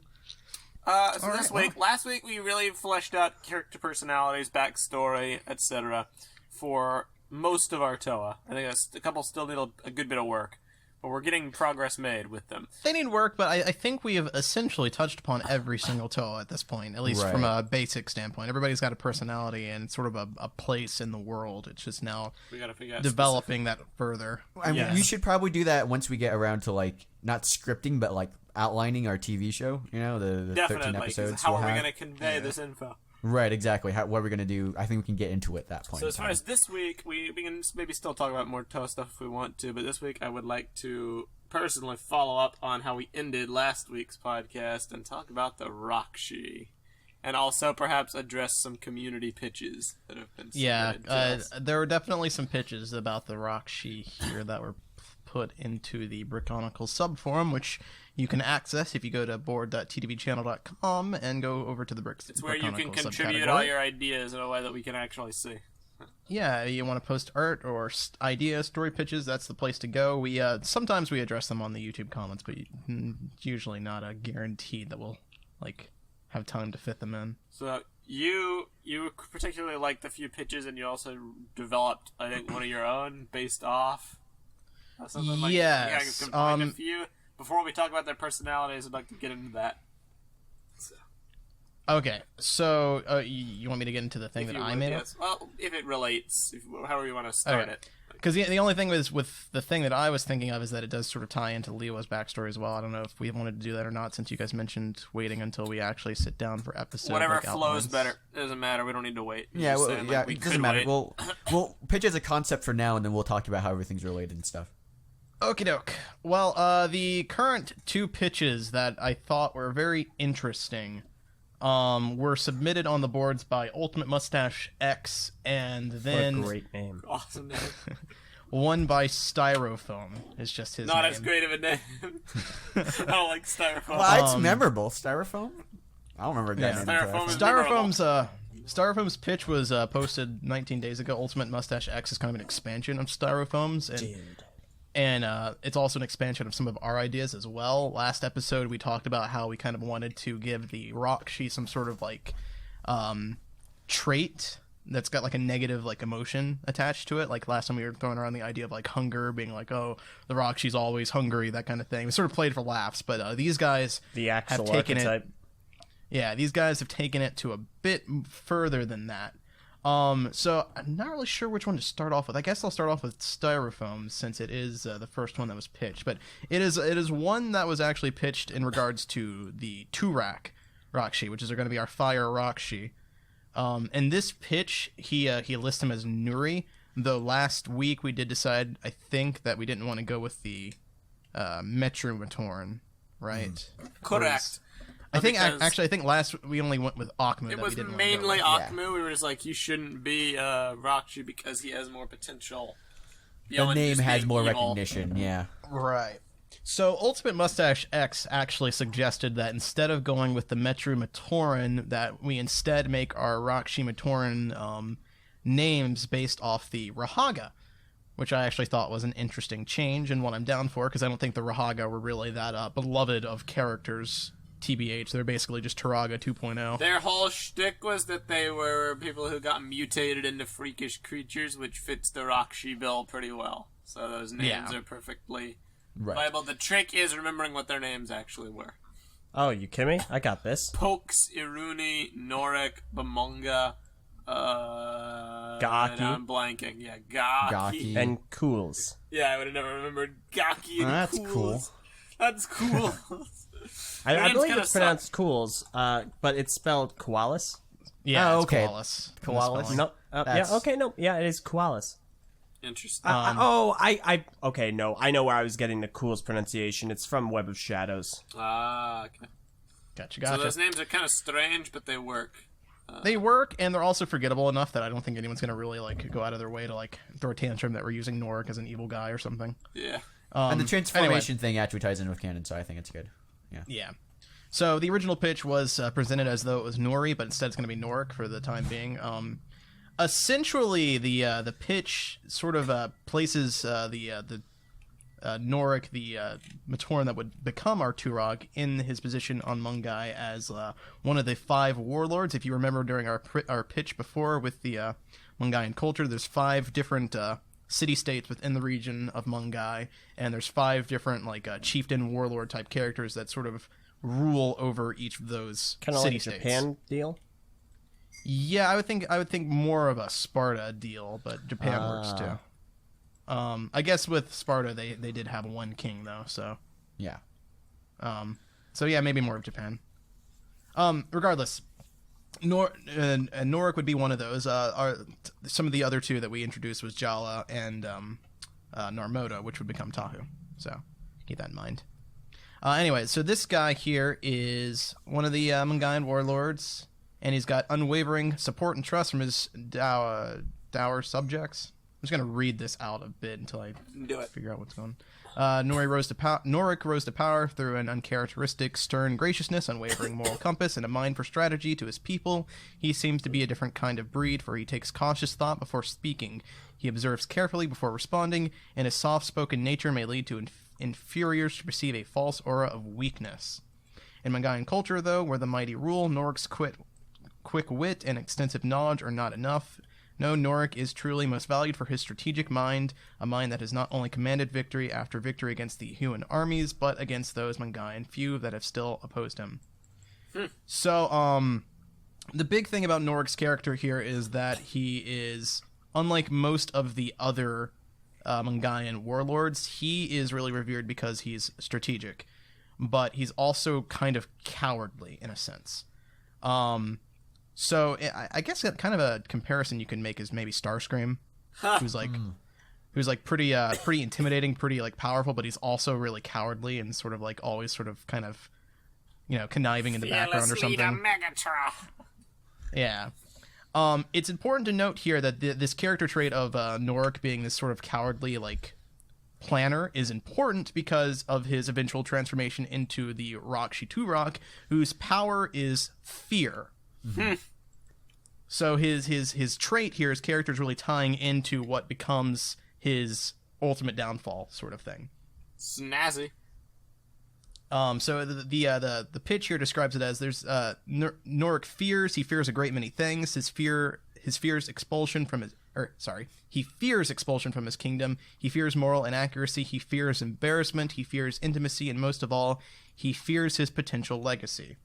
So this week, last week we really fleshed out character personalities, backstory, etc. for most of our Toa. I think a couple still need a good bit of work, but we're getting progress made with them. They need work, but I think we have essentially touched upon every single Toa at this point, at least Right. from a basic standpoint. Everybody's got a personality and sort of a place in the world. It's just now We gotta figure out developing that further. I mean, Yes. we should probably do that once we get around to, like, not scripting, but, like, outlining our TV show. You know, the 13 definitely. 'Cause episodes how we'll are we have. gonna convey this info? Right, exactly. What we're going to do. I think we can get into it at that point. So in as far time. as this week, we can maybe still talk about more Toa stuff if we want to, but this week I would like to personally follow up on how we ended last week's podcast and talk about the Rahkshi. And also perhaps address some community pitches that have been Yeah, submitted to us. there were definitely some pitches about the Rahkshi here that were put into the Brickonicle subforum, which you can access if you go to board.ttvchannel.com and go over to the Brickonicle It's where you can contribute subcategory. all your ideas in a way that we can actually see. Yeah, you want to post art or ideas, story pitches, that's the place to go. We sometimes we address them on the YouTube comments, but it's usually not a guarantee that we'll like have time to fit them in. So you particularly liked the few pitches, and you also developed, I think, one of your own based off something like Yes, like a few. Before we talk about their personalities, I'd like to get into that. So, Okay, so you want me to get into the thing if that you I would, made up? yes. Well, if it relates, however you want to start Okay. it. Because the only thing was with the thing that I was thinking of is that it does sort of tie into Leo's backstory as well. I don't know if we wanted to do that or not, since you guys mentioned waiting until we actually sit down for episodes. Whatever like flows outlines. better. It doesn't matter. We don't need to wait. I'm Yeah, just well, saying, like, yeah, we it doesn't could matter. wait. We'll pitch as a concept for now, and then we'll talk about how everything's related and stuff. Okie doke. Well, the current two pitches that I thought were very interesting were submitted on the boards by Ultimate Mustache X, and What a then great name. Awesome name. one by Styrofoam is just his Not name. as great of a name. I don't like styrofoam. Well, it's memorable. Styrofoam? I don't remember that Yeah. name. Styrofoam is Styrofoam's pitch was posted 19 days ago. Ultimate Mustache X is kind of an expansion of Styrofoam's, and it's also an expansion of some of our ideas as well. Last episode, we talked about how we kind of wanted to give the Rahkshi some sort of like trait that's got like a negative like emotion attached to it. Like last time we were throwing around the idea of like hunger being like, oh, the Rahkshi's always hungry, that kind of thing. We sort of played for laughs, but these guys The have actual taken archetype. yeah, these guys have taken it to a bit further than that. So I'm not really sure which one to start off with. I guess I'll start off with Styrofoam since it is the first one that was pitched. But it is one that was actually pitched in regards to the 2-rack Rahkshi, which is going to be our fire Rahkshi. In this pitch, he lists him as Nuri, Though last week we did decide, I think, that we didn't want to go with the Metromatoran, right? Correct. I think Because actually, I think last we only went with Akmu. it that was we didn't mainly want to go Akmu. We were just like, he shouldn't be Rahkshi because he has more potential. The beyond name just has being more evil. recognition. Yeah. with. Right. So Ultimate Mustache X actually suggested that instead of going with the Metromatoran, that we instead make our Rahkshi Matoran names based off the Rahaga, which I actually thought was an interesting change and one I'm down for, because I don't think the Rahaga were really that beloved of characters, TBH. They're basically just Turaga 2.0. Their whole shtick was that they were people who got mutated into freakish creatures, which fits the Rahkshi bill pretty well. So those names are perfectly viable. The trick is remembering what their names actually were. Oh, you kidding me? I got this. Pokes, Iruni, Norik, Bamonga, Gaki. and I'm blanking. Yeah, Gaki. Gaki. And Cools. Yeah, I would have never remembered Gaki and That's Cools. cool. That's cool. I names believe kinda it's pronounced Cools, but it's spelled Koalas. Yeah, Oh, it's okay. Koalas. Koalas? Spelling. No, That's- yeah, okay, no, yeah, it is Koalas. Interesting. Okay, no, I know where I was getting the Cools pronunciation. It's from Web of Shadows. Okay. Gotcha. So those names are kind of strange, but they work. They work, and they're also forgettable enough that I don't think anyone's gonna really go out of their way to throw a tantrum that we're using Norik as an evil guy or something. Yeah. And the transformation thing actually ties in with canon, so I think it's good. Yeah. So the original pitch was presented as though it was Nori, but instead it's going to be Norik for the time being. Essentially, the pitch sort of places the Norik, the Matoran that would become our Turok, in his position on Mungai as one of the 5 warlords. If you remember during our pitch before with the Mungaian culture, there's 5 different city-states within the region of Mungai, and there's 5 different chieftain warlord type characters that sort of rule over each of those Kind of like a city-states. Japan deal. Yeah, I would think more of a Sparta deal, but Japan works too. I guess with Sparta they did have one king though, so Yeah. so yeah, maybe more of Japan. Regardless, Norik would be one of those. Some of the other 2 that we introduced was Jala and Narmoda, which would become Tahu. So keep that in mind. Anyway, so this guy here is one of the Mungaian warlords, and he's got unwavering support and trust from his dour subjects. I'm just going to read this out a bit until I Do it. figure out what's going on. Norik rose to power through an uncharacteristic, stern graciousness, unwavering moral compass, and a mind for strategy to his people. He seems to be a different kind of breed, for he takes cautious thought before speaking. He observes carefully before responding, and his soft-spoken nature may lead to inferiors to perceive a false aura of weakness. In Mungaian culture, though, where the mighty rule, Norik's quick wit and extensive knowledge are not enough. No, Norik is truly most valued for his strategic mind, a mind that has not only commanded victory after victory against the Huan armies, but against those Mungaian few that have still opposed him. So, the big thing about Norik's character here is that he is, unlike most of the other Mungaian warlords, he is really revered because he's strategic, but he's also kind of cowardly in a sense. So I guess kind of a comparison you can make is maybe Starscream, who's pretty intimidating, pretty powerful, but he's also really cowardly and sort of always sort of kind of conniving in the background or something. Yeah. It's important to note here that this character trait of Norik being this sort of cowardly, planner is important because of his eventual transformation into the Rahkshi Turok, whose power is fear. So his trait here, his character is really tying into what becomes his ultimate downfall, sort of thing. Snazzy. So the pitch here describes it as there's Norik fears. He fears a great many things. He fears expulsion from his kingdom. He fears moral inaccuracy. He fears embarrassment. He fears intimacy, and most of all, he fears his potential legacy.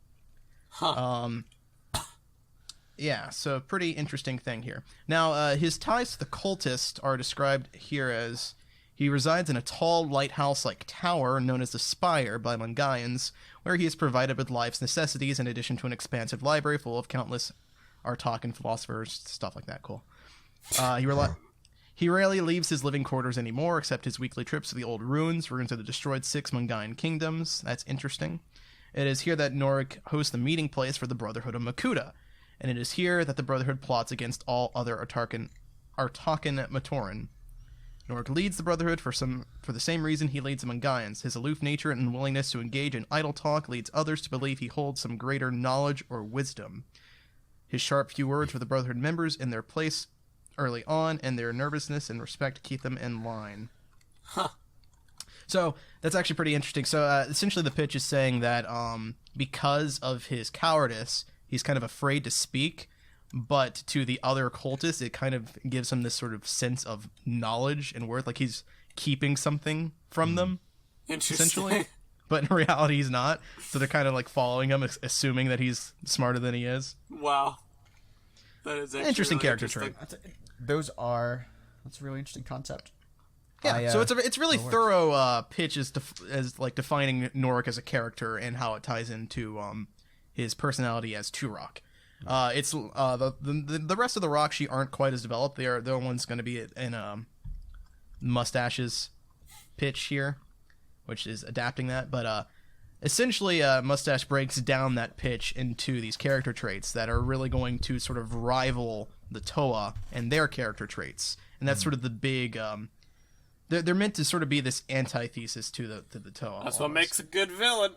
Yeah, so pretty interesting thing here. Now, his ties to the cultist are described here as he resides in a tall lighthouse-like tower known as the Spire by Mungaians, where he is provided with life's necessities in addition to an expansive library full of countless Artakan philosophers, stuff like that. Cool. He rarely leaves his living quarters anymore, except his weekly trips to the old ruins of the destroyed 6 Mungaian kingdoms. That's interesting. It is here that Norik hosts the meeting place for the Brotherhood of Makuta, and it is here that the Brotherhood plots against all other Artakan Matoran. Norik leads the Brotherhood for the same reason he leads the Mungaians. His aloof nature and unwillingness to engage in idle talk leads others to believe he holds some greater knowledge or wisdom. His sharp few words for the Brotherhood members in their place early on, and their nervousness and respect keep them in line. Huh. So that's actually pretty interesting. So essentially the pitch is saying that because of his cowardice, he's kind of afraid to speak, but to the other cultists, it kind of gives him this sort of sense of knowledge and worth, like he's keeping something from them, essentially. But in reality, he's not. So they're kind of like following him, assuming that he's smarter than he is. Wow. That is actually Interesting really character interesting. trait. That's a really interesting concept. Yeah, so it's really thorough pitch as like defining Norik as a character and how it ties into his personality as Turok. It's the rest of the Rahkshi aren't quite as developed. They're the ones going to be in Mustache's pitch here, which is adapting that. But essentially, Mustache breaks down that pitch into these character traits that are really going to sort of rival the Toa and their character traits, and that's sort of the big. They're meant to sort of be this antithesis to the Toa. That's what makes a good villain.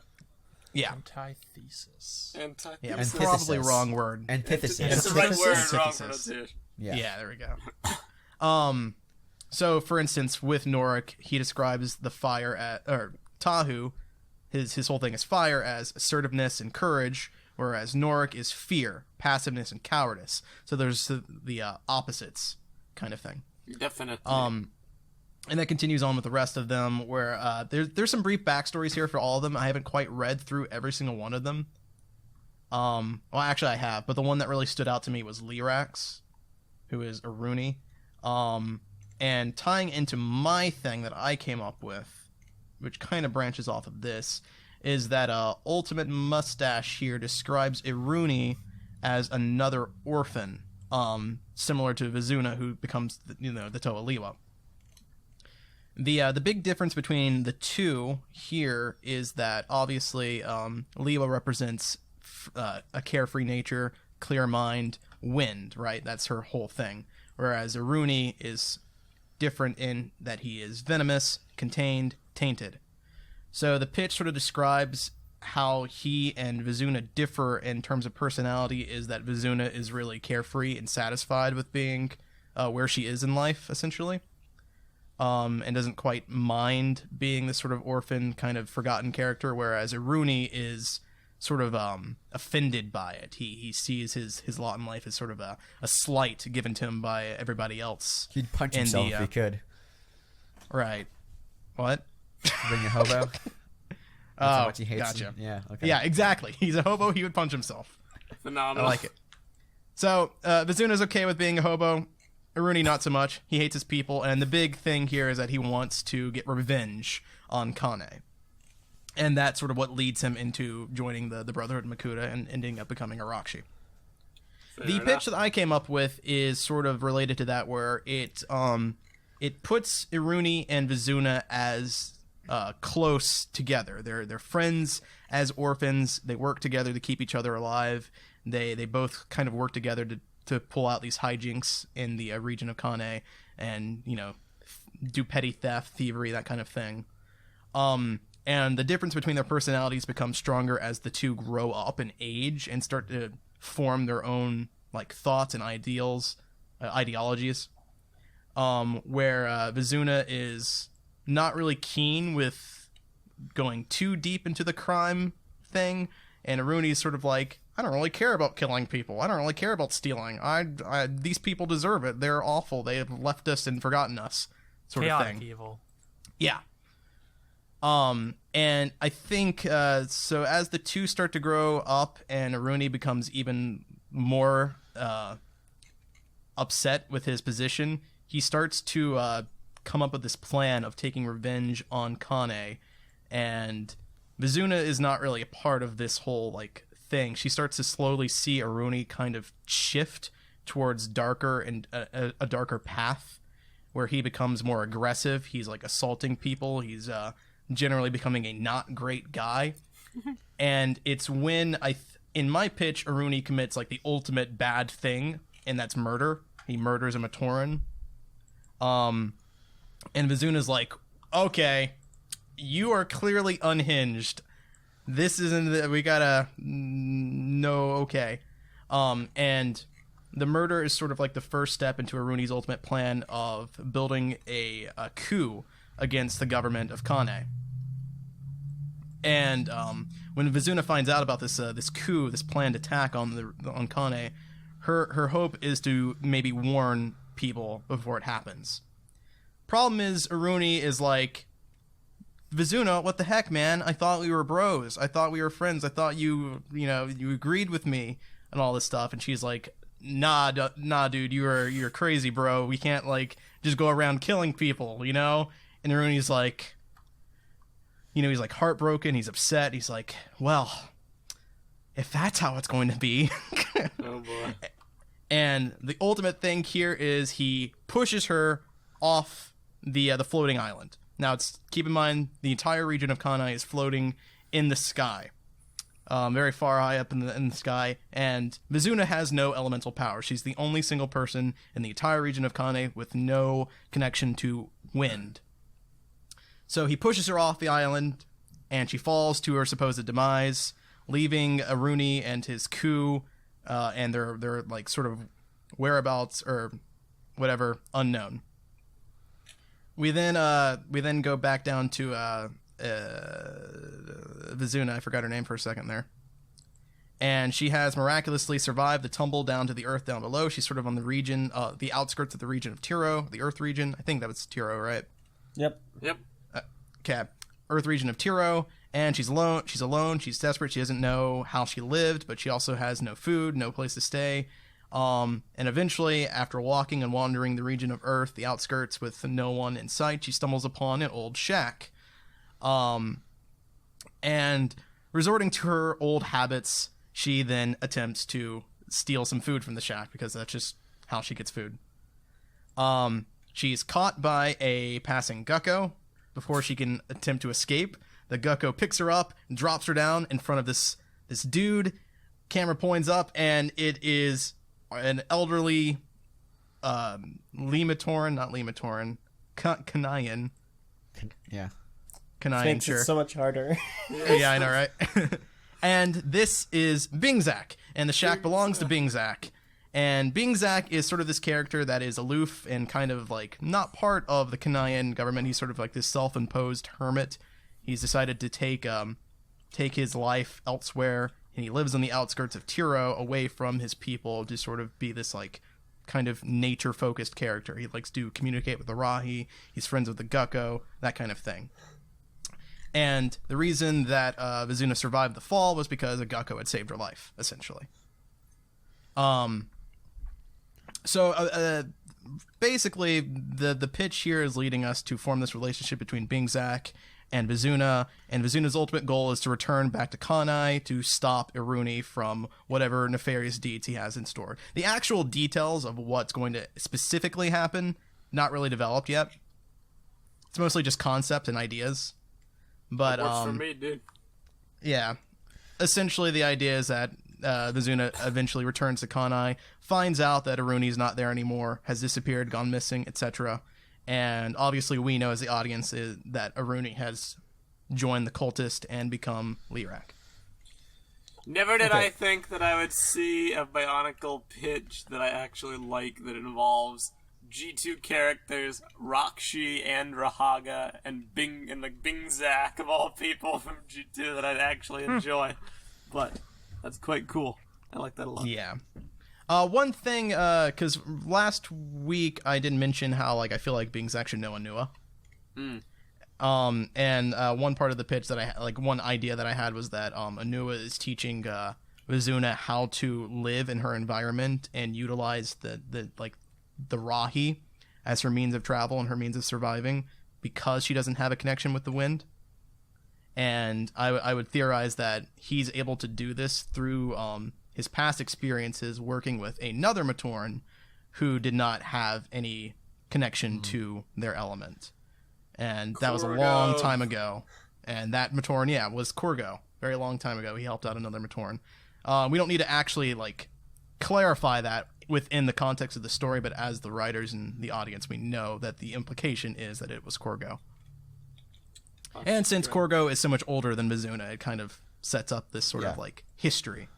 Yeah. Antithesis. Antithesis. Yeah, Antithesis. probably wrong word. Antithesis. It's the right word, Antithesis. wrong pronunciation. Yeah, there we go. So for instance, with Norik, he describes the fire or Tahu, his whole thing is fire as assertiveness and courage, whereas Norik is fear, passiveness, and cowardice. So there's the opposites kind of thing. Definitely. And that continues on with the rest of them, where there's some brief backstories here for all of them. I haven't quite read through every single one of them. Well, actually I have, but the one that really stood out to me was Lyrax, who is Aruni. And tying into my thing that I came up with, which kind of branches off of this, is that Ultimate Mustache here describes Iruni as another orphan, similar to Vizuna, who becomes the Toa Liwa. The big difference between the two here is that obviously Liwa represents a carefree nature, clear mind, wind, right? That's her whole thing. Whereas Iruni is different in that he is venomous, contained, tainted. So the pitch sort of describes how he and Vizuna differ in terms of personality, is that Vizuna is really carefree and satisfied with being where she is in life, essentially. And doesn't quite mind being this sort of orphan, kind of forgotten character, whereas Iruni is sort of offended by it. He sees his lot in life as sort of a slight given to him by everybody else. He'd punch himself if he could. Right. What? Being a hobo. That's how much he hates gotcha. him. Yeah, okay. Yeah, exactly. He's a hobo, he would punch himself. Phenomenal. I like it. So, Vizuna's okay with being a hobo. Iruni not so much. He hates his people, and the big thing here is that he wants to get revenge on Kane. And that's sort of what leads him into joining the Brotherhood of Makuta and ending up becoming a Rahkshi. The pitch that I came up with is sort of related to that, where it puts Iruni and Vizuna as close together. They're friends as orphans. They work together to keep each other alive. They both kind of work together to pull out these hijinks in the region of Kane and, do petty theft, thievery, that kind of thing. And the difference between their personalities becomes stronger as the two grow up in age and start to form their own thoughts and ideologies. Where Vizuna is not really keen with going too deep into the crime thing, and Iruni's sort of like, I don't really care about killing people. I don't really care about stealing. These people deserve it. They're awful. They have left us and forgotten us, sort of thing. Chaotic evil. Yeah. And I think so as the two start to grow up and Iruni becomes even more upset with his position, he starts to come up with this plan of taking revenge on Kane, and Vizuna is not really a part of this whole thing. She starts to slowly see Iruni kind of shift towards darker and a darker path, where he becomes more aggressive. He's like assaulting people. He's generally becoming a not great guy. And it's when in my pitch, Aruni commits like the ultimate bad thing, and that's murder. He murders a Matoran. And Vizuna's like, okay, you are clearly unhinged. This isn't, we gotta, no, okay. And the murder is sort of like the first step into Aruni's ultimate plan of building a coup against the government of Kane. And when Vizuna finds out about this coup, this planned attack on Kane, her hope is to maybe warn people before it happens. Problem is, Aruni is like, Vizuna, what the heck, man? I thought we were bros. I thought we were friends. I thought you agreed with me and all this stuff. And she's like, nah, dude, you're crazy, bro. We can't like just go around killing people, you know? And Aruni's like, he's like heartbroken. He's upset. He's like, well, if that's how it's going to be. Oh boy. And the ultimate thing here is he pushes her off the floating island. Now, keep in mind, the entire region of Kanai is floating in the sky. Very far high up in the sky, and Vizuna has no elemental power. She's the only single person in the entire region of Kane with no connection to wind. So he pushes her off the island, and she falls to her supposed demise, leaving Aruni and his coup, and their like sort of whereabouts or whatever unknown. We then go back down to Vizuna. I forgot her name for a second there. And she has miraculously survived the tumble down to the earth down below. She's sort of on the region, the outskirts of the region of Tiro, the earth region. I think that was Tiro, right? Yep. Okay. Earth region of Tiro. And she's alone. She's desperate. She doesn't know how she lived, but she also has no food, no place to stay. And eventually, after walking and wandering the region of Earth, the outskirts with no one in sight, she stumbles upon an old shack. And resorting to her old habits, she then attempts to steal some food from the shack, because that's just how she gets food. She's caught by a passing Gecko before she can attempt to escape. The Gecko picks her up and drops her down in front of this dude. Camera points up, and it is an elderly Lematoran, not Lematoran, Kanayan. Yeah. Kanayan, Makes sure. it so much harder. Yeah, I know, right? And this is Bingzak, and the shack belongs to Bingzak. And Bingzak is sort of this character that is aloof and kind of like not part of the Kanayan government. He's sort of like this self-imposed hermit. He's decided to take his life elsewhere, and he lives on the outskirts of Tiro, away from his people, to sort of be this like kind of nature-focused character. He likes to communicate with the Rahi. He's friends with the Gecko, that kind of thing. And the reason that Vizuna survived the fall was because a Gecko had saved her life, essentially. So basically, the pitch here is leading us to form this relationship between Bingzak and Vizuna's ultimate goal is to return back to Kanai to stop Aruni from whatever nefarious deeds he has in store. The actual details of what's going to specifically happen, not really developed yet. It's mostly just concepts and ideas. But works for me, dude. Yeah. Essentially, the idea is that Vizuna eventually returns to Kanai, finds out that Aruni's not there anymore, has disappeared, gone missing, etc. And obviously we know as the audience that Aruni has joined the cultist and become Lirak. Never did Okay. I think that I would see a Bionicle pitch that I actually like that involves G2 characters, Rahkshi and Rahaga, and Bingzak of all people from G2 that I'd actually enjoy. But that's quite cool. I like that a lot. Yeah. One thing, because last week I didn't mention how I feel like Bingzak should know Anua. And one part of the pitch that one idea that I had was that Anua is teaching Vizuna how to live in her environment and utilize the Rahi as her means of travel and her means of surviving, because she doesn't have a connection with the wind. And I would theorize that he's able to do this through his past experiences working with another Matoran who did not have any connection to their element. And that was a Korgo. long time ago. And that Matoran, was Korgo. Very long time ago. He helped out another Matoran. We don't need to actually, clarify that within the context of the story, but as the writers and the audience, we know that the implication is that it was Korgo. And since Korgo is so much older than Mizuna, it kind of sets up this sort of, history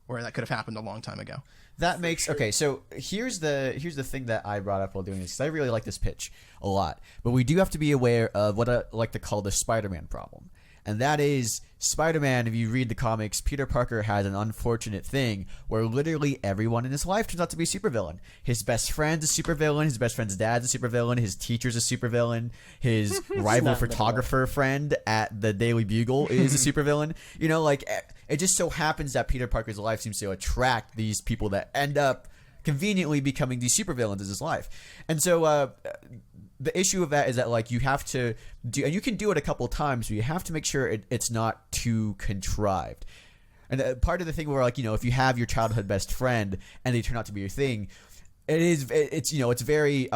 where that could have happened a long time ago. That makes okay. So here's the thing that I brought up while doing this, because I really like this pitch a lot. But we do have to be aware of what I like to call the Spider-Man problem, and that is Spider-Man. If you read the comics, Peter Parker has an unfortunate thing where literally everyone in his life turns out to be a supervillain. His best friend's a supervillain. His best friend's dad's a supervillain. His teacher's a supervillain. His rival photographer friend at the Daily Bugle is a supervillain. It just so happens that Peter Parker's life seems to attract these people that end up conveniently becoming these supervillains in his life. And so the issue of that is that you have to do, and you can do it a couple of times, but you have to make sure it's not too contrived. And part of the thing where if you have your childhood best friend and they turn out to be your thing, it's very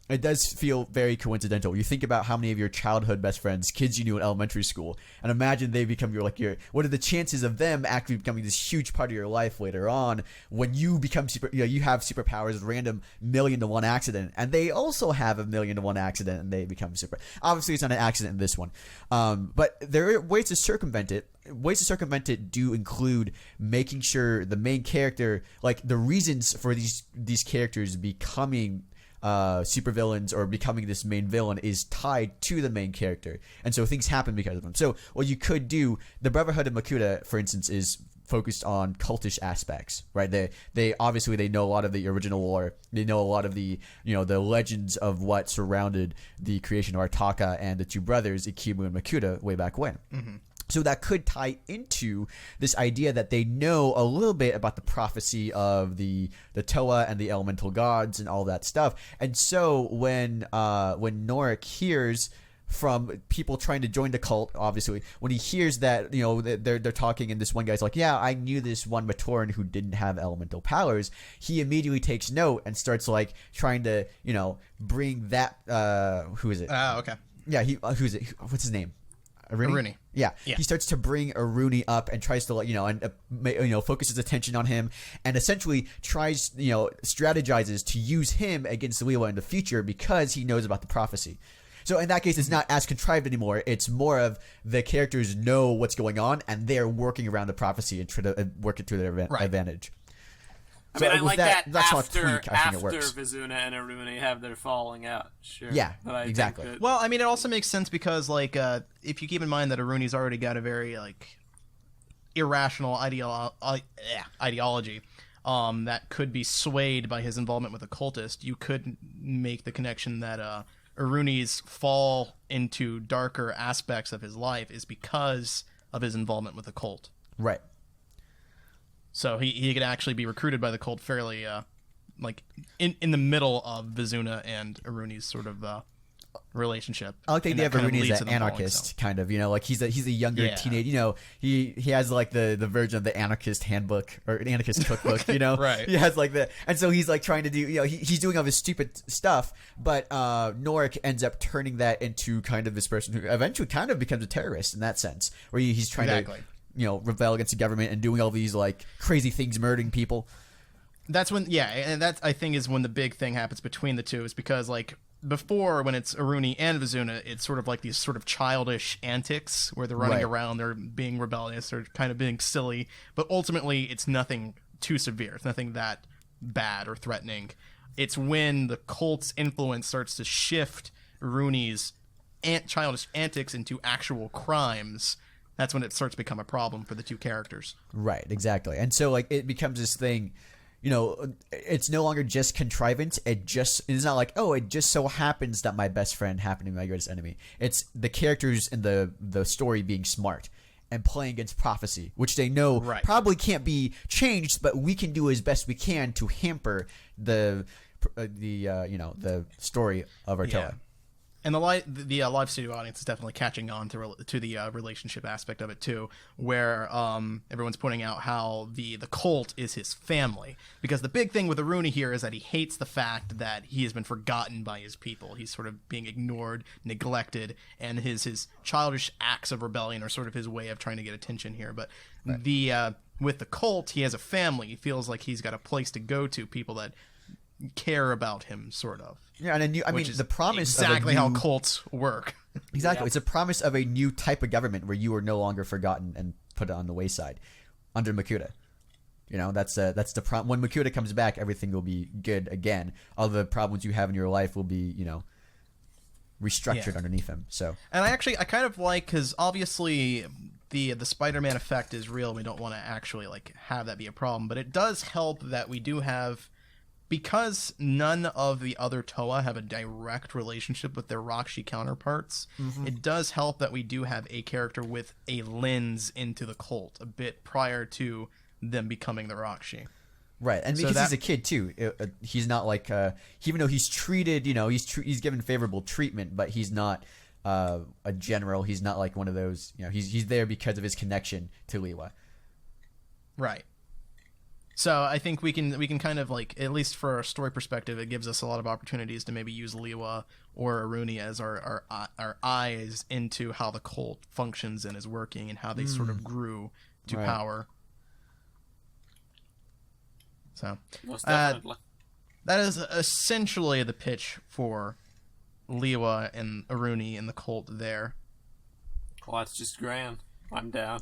it does feel very coincidental. You think about how many of your childhood best friends, kids you knew in elementary school, and imagine they become your what are the chances of them actually becoming this huge part of your life later on when you become you have superpowers, random 1,000,000 to 1 accident, and they also have 1,000,000 to 1 accident and they become super. Obviously, it's not an accident in this one, but there are ways to circumvent it. Ways to circumvent it do include making sure the main character, the reasons for these characters becoming supervillains or becoming this main villain is tied to the main character, and so things happen because of them. So what you could do, the Brotherhood of Makuta, for instance, is focused on cultish aspects, right? They obviously they know a lot of the original lore. They know a lot of the the legends of what surrounded the creation of Artaka and the two brothers Ikimu and Makuta way back when. Mm-hmm. So that could tie into this idea that they know a little bit about the prophecy of the Toa and the elemental gods and all that stuff. And so when Norik hears from people trying to join the cult, obviously, when he hears that they're talking and this one guy's like, yeah, I knew this one Matoran who didn't have elemental powers, he immediately takes note and starts trying to bring that who is it? Okay. Yeah, who's it? What's his name? Aruni. Yeah, he starts to bring Aruni up and tries to focus his attention on him, and essentially tries strategizes to use him against Leela in the future because he knows about the prophecy. So in that case, it's not as contrived anymore. It's more of the characters know what's going on and they're working around the prophecy and try to work it to their advantage. I mean, I like that that's after after Vizuna and Aruni have their falling out. Sure. Yeah, but I exactly. think that, Well, I mean, it also makes sense because, if you keep in mind that Aruni's already got a very, irrational ideology that could be swayed by his involvement with a cultist, you could make the connection that Aruni's fall into darker aspects of his life is because of his involvement with a cult. Right. So he could actually be recruited by the cult fairly, in the middle of Vizuna and Aruni's sort of relationship. I like the idea of kind Aruni leads as to an them falling, anarchist, so. kind of, he's a younger teenage, he has the version of the anarchist handbook or an anarchist cookbook, Right. He has and so he's trying to do, he's doing all this stupid stuff, but Norik ends up turning that into kind of this person who eventually kind of becomes a terrorist in that sense, where he's trying to rebel against the government and doing all these crazy things, murdering people. That's when, and that I think is when the big thing happens between the two, is because before, when it's Aruni and Vizuna, it's sort of these sort of childish antics where they're running around, they're being rebellious, they're kind of being silly, but ultimately it's nothing too severe. It's nothing that bad or threatening. It's when the cult's influence starts to shift Aruni's childish antics into actual crimes. That's when it starts to become a problem for the two characters. Right, exactly. And so it becomes this thing, it's no longer just contrivance. It's not it just so happens that my best friend happened to be my greatest enemy. It's the characters in the story being smart and playing against prophecy, which they know probably can't be changed, but we can do as best we can to hamper the story of our tale. And the live studio audience is definitely catching on to the relationship aspect of it too, where everyone's pointing out how the cult is his family, because the big thing with Aruni here is that he hates the fact that he has been forgotten by his people. He's sort of being ignored, neglected, and his childish acts of rebellion are sort of his way of trying to get attention here. But with the cult, he has a family. He feels like he's got a place to go to, people that care about him, sort of. Yeah, and the promise exactly of a new, how cults work. Exactly, Yeah. it's a promise of a new type of government where you are no longer forgotten and put on the wayside under Makuta. That's the when Makuta comes back, everything will be good again. All the problems you have in your life will be restructured underneath him. So, and I kind of like, because obviously the Spider-Man effect is real. We don't want to actually have that be a problem, but it does help that we do have. Because none of the other Toa have a direct relationship with their Rahkshi counterparts, it does help that we do have a character with a lens into the cult a bit prior to them becoming the Rahkshi. right, and because he's a kid too, he's not even though he's treated, he's given favorable treatment, but he's not a general. He's not like one of those. He's there because of his connection to Liwa. Right. So I think we can kind of at least for our story perspective, it gives us a lot of opportunities to maybe use Liwa or Aruni as our eyes into how the cult functions and is working and how they sort of grew to power. So Most definitely. that is essentially the pitch for Liwa and Aruni and the cult there. Well, that's just grand. I'm down.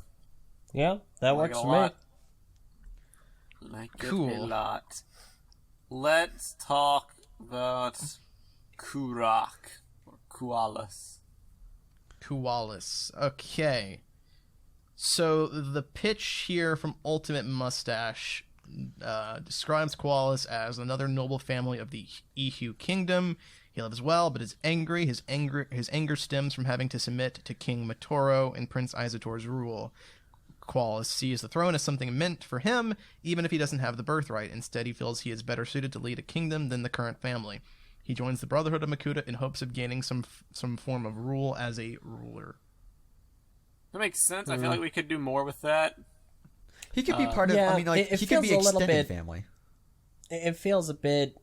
Yeah, that Like works a for me. lot. Like it Cool. a lot. Let's talk about Kurak or Koalas. Koalas. Okay. So the pitch here from Ultimate Mustache describes Koalas as another noble family of the Ihu Kingdom. He lives well, but is angry. His anger stems from having to submit to King Matoro and Prince Izator's rule. Koalas sees the throne as something meant for him, even if he doesn't have the birthright. Instead, he feels he is better suited to lead a kingdom than the current family. He joins the Brotherhood of Makuta in hopes of gaining some form of rule as a ruler. That makes sense. I feel like we could do more with that. He could be part of. yeah, he could feels be a little extended bit- family. It feels a bit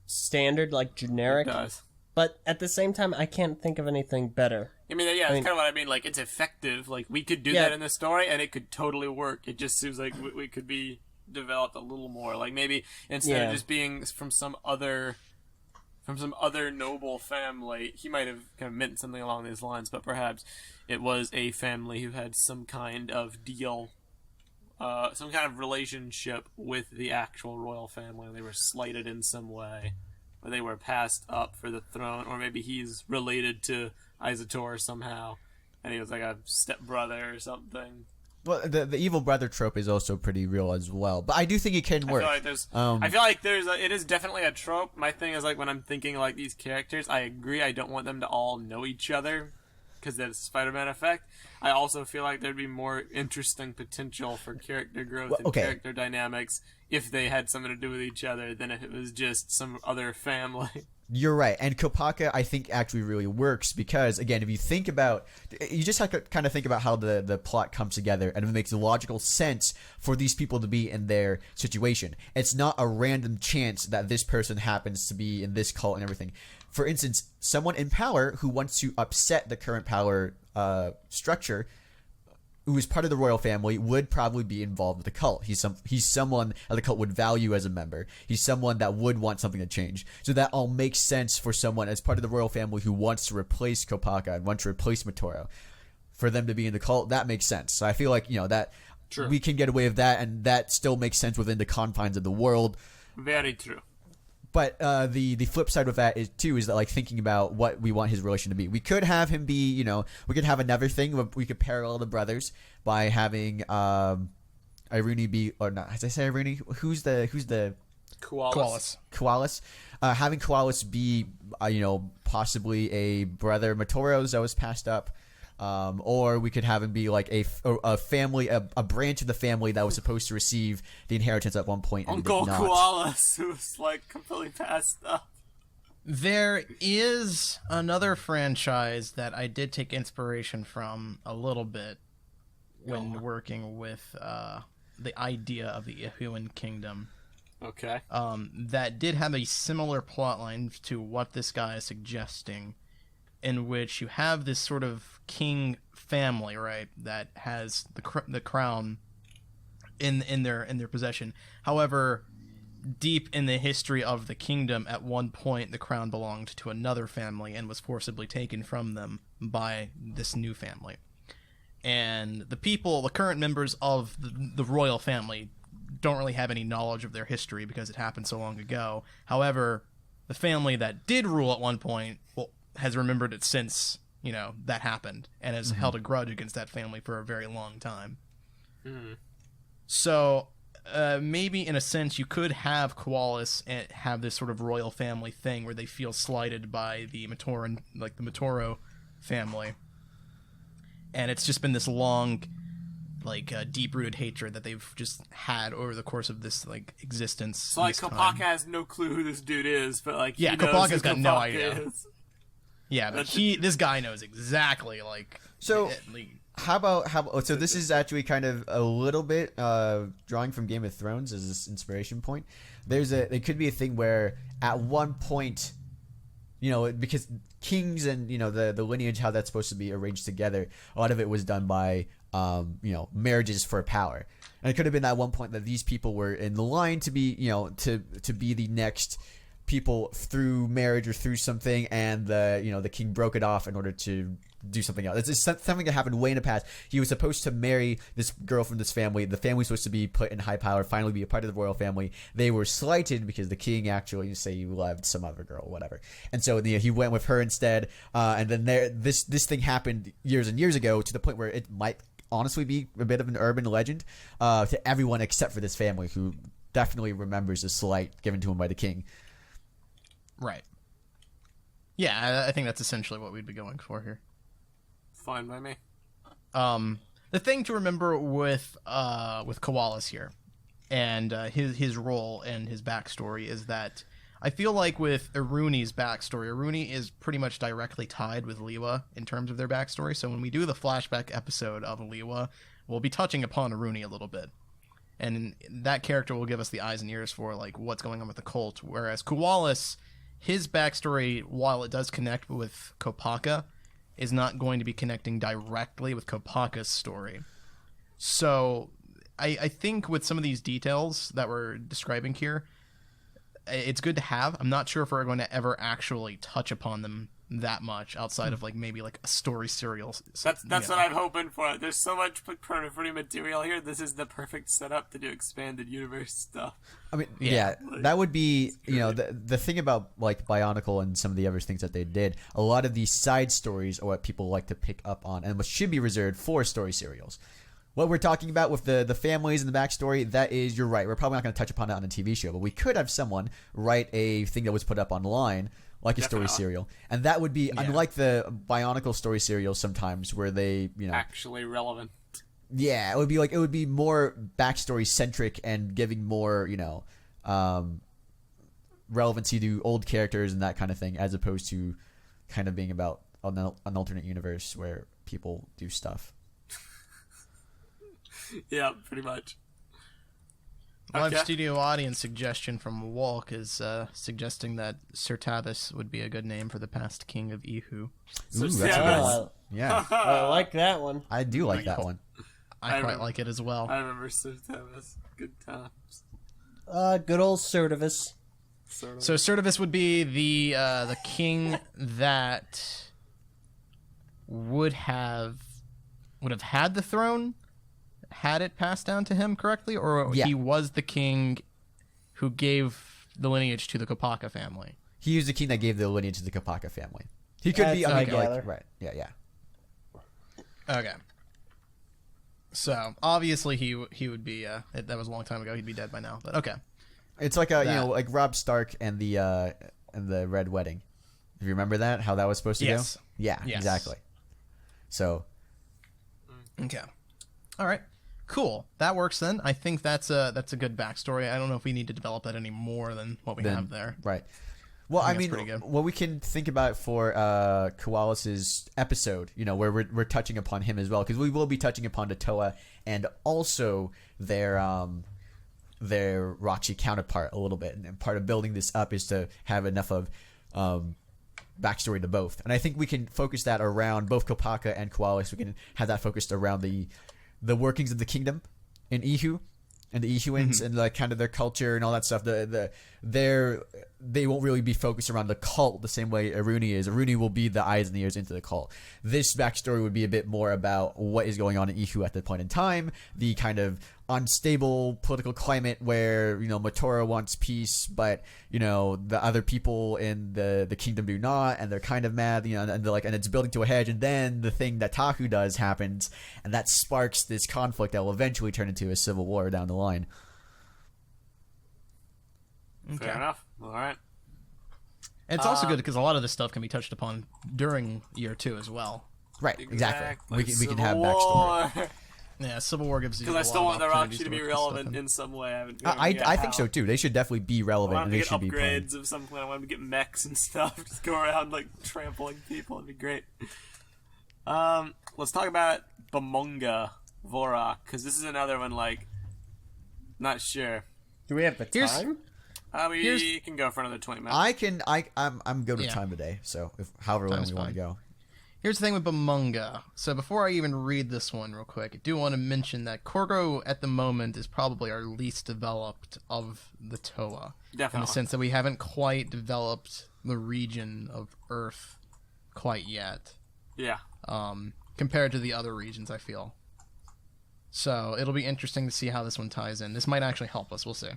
standard, generic, It does. but at the same time, I can't think of anything better. I mean, yeah, that's kind of what I mean. It's effective. We could do that in the story, and it could totally work. It just seems like we could be developed a little more. Maybe instead of just being from some other noble family, he might have kind of meant something along these lines. But perhaps it was a family who had some kind of deal, some kind of relationship with the actual royal family. They were slighted in some way, or they were passed up for the throne, or maybe he's related to Izator somehow, and he was like a stepbrother or something. Well, the evil brother trope is also pretty real as well, but I do think it can work. I feel like it is definitely a trope. My thing is when I'm thinking these characters, I agree. I don't want them to all know each other because that's Spider-Man effect. I also feel like there'd be more interesting potential for character growth and character dynamics if they had something to do with each other than if it was just some other family. You're right, and Kopaka I think actually really works because again, if you think about, you just have to kind of think about how the plot comes together, and it makes logical sense for these people to be in their situation. It's not a random chance that this person happens to be in this cult and everything. For instance, someone in power who wants to upset the current power structure, who is part of the royal family, would probably be involved with the cult. He's someone that the cult would value as a member. He's someone that would want something to change. So that all makes sense for someone as part of the royal family who wants to replace Kopaka and wants to replace Matoro. For them to be in the cult, that makes sense. So I feel like that we can get away with that, and that still makes sense within the confines of the world. Very true. But the flip side of that is that thinking about what we want his relation to be. We could have him be, we could have another thing. We could parallel the brothers by having Iruni be, or not? As I say, Iruni, who's the Koalas. Koalas? Having Koalas be, possibly a brother Matoro's that was passed up. Or we could have him be a family, a branch of the family that was supposed to receive the inheritance at one point. And Uncle did not. Koalas, who was completely passed up. There is another franchise that I did take inspiration from a little bit when working with the idea of the Ihuan Kingdom. Okay. That did have a similar plotline to what this guy is suggesting, in which you have this sort of king family, right, that has the crown in their possession. However, deep in the history of the kingdom, at one point the crown belonged to another family and was forcibly taken from them by this new family. And the current members of the royal family don't really have any knowledge of their history because it happened so long ago. However, the family that did rule at one point has remembered it since, that happened, and has held a grudge against that family for a very long time. So maybe in a sense you could have Koalas and have this sort of royal family thing where they feel slighted by the Matoran, like the Matoro family, and it's just been this long, deep-rooted hatred that they've just had over the course of this existence. So Kopaka has no clue who this dude is, but he knows Kopaka's who got no Kopaka idea. is. Yeah, but this guy knows exactly So so this is actually kind of a little bit drawing from Game of Thrones as this inspiration point. There could be a thing where at one point, because kings and the lineage, how that's supposed to be arranged together, a lot of it was done by marriages for power, and it could have been at one point that these people were in the line to be to be the next people through marriage or through something, and the king broke it off in order to do something else. It's something that happened way in the past. He was supposed to marry this girl from this family. The family was supposed to be put in high power, finally be a part of the royal family. They were slighted because the king actually he loved some other girl, whatever. And so he went with her instead. And then this thing happened years and years ago, to the point where it might honestly be a bit of an urban legend to everyone except for this family, who definitely remembers the slight given to him by the king. Right. Yeah, I think that's essentially what we'd be going for here. Fine by me. The thing to remember with Koalas here, and his role and his backstory, is that I feel like with Iruni's backstory, Iruni is pretty much directly tied with Liwa in terms of their backstory. So when we do the flashback episode of Liwa, we'll be touching upon Iruni a little bit, and that character will give us the eyes and ears for what's going on with the cult. Whereas Koalas, his backstory, while it does connect with Kopaka, is not going to be connecting directly with Kopaka's story. So I think with some of these details that we're describing here, it's good to have. I'm not sure if we're going to ever actually touch upon them that much outside of maybe a story serial. That's what I'm hoping for. There's so much periphery material here. This is the perfect setup to do expanded universe stuff. I mean, yeah, that would be, the thing about Bionicle and some of the other things that they did, a lot of these side stories are what people like to pick up on and what should be reserved for story serials. What we're talking about with the families and the backstory, that is, you're right. We're probably not going to touch upon that on a TV show, but we could have someone write a thing that was put up online, like a story serial, and that would be unlike the Bionicle story serials sometimes, where they actually relevant. Yeah, it would be more backstory centric and giving more relevancy to old characters and that kind of thing, as opposed to kind of being about an alternate universe where people do stuff. Yeah, pretty much. Live studio audience suggestion from Walk is suggesting that Sir Tavis would be a good name for the past king of Ihu. Ooh, that's good. Yeah, I like that one. I do like that one. I quite like it as well. I remember Sir Tavis. Good times. Good old Sertivus. So Sertivus would be the king that would have had the throne had it passed down to him correctly, or he was the king who gave the lineage to the Kopaka family. He was the king that gave the lineage to the Kopaka family. He could be, right? Yeah. Okay. So obviously he would be. That was a long time ago. He'd be dead by now. But okay. It's like like Robb Stark and the Red Wedding. Do you remember that? How that was supposed to go? Yeah, yes. Exactly. So. Okay. All right. Cool. That works then. I think that's a good backstory. I don't know if we need to develop that any more than what we have there. Right. Well, I think mean, that's pretty good. what we can think about for Koalas's episode, where we're touching upon him as well, because we will be touching upon the Toa and also their Rahkshi counterpart a little bit. And part of building this up is to have enough of backstory to both. And I think we can focus that around both Kopaka and Koalas. We can have that focused around the workings of the kingdom in Ihu. And the Ihuans and like kind of their culture and all that stuff. They won't really be focused around the cult the same way Aruni is. Aruni will be the eyes and the ears into the cult. This backstory would be a bit more about what is going on in Ihu at that point in time, the kind of unstable political climate where Matora wants peace, but the other people in the kingdom do not, and they're kind of mad, and it's building to a hedge, and then the thing that Taku does happens, and that sparks this conflict that will eventually turn into a civil war down the line. Fair enough. All right. And it's also good because a lot of this stuff can be touched upon during year 2 as well. Right, exactly. We can Civil have backstory. War. Yeah, Civil War gives you Because I a still lot want of the opportunities Rahkshi to be work this relevant stuff in some way. I haven't I think so too. They should definitely be I relevant, want and to they get should be played. upgrades of some kind. I want to get mechs and stuff. Just go around like trampling people. It'd be great. Let's talk about Bamonga Vorak, because this is another one. Like, not sure. Do we have the Here's- time? We can go for another 20 minutes. I'm good with Yeah. time today, so however long Time's we want to fine. go. Here's the thing with Bamunga. So before I even read this one real quick, I do want to mention that Korgo at the moment is probably our least developed of the Toa. In Definitely. the sense that we haven't quite developed the region of Earth quite yet. Yeah. Compared to the other regions, I feel. So it'll be interesting to see how this one ties in. This might actually help us. We'll see.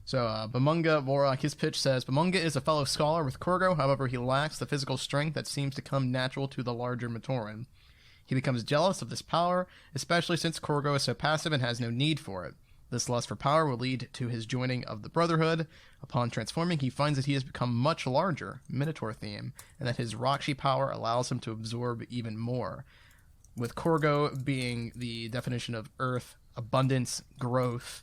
So, Bamunga Vorak, his pitch says, Bamunga is a fellow scholar with Korgo, however, he lacks the physical strength that seems to come natural to the larger Matoran. He becomes jealous of this power, especially since Korgo is so passive and has no need for it. This lust for power will lead to his joining of the Brotherhood. Upon transforming, he finds that he has become much larger, Minotaur theme, and that his Rahkshi power allows him to absorb even more. With Korgo being the definition of Earth, abundance, growth,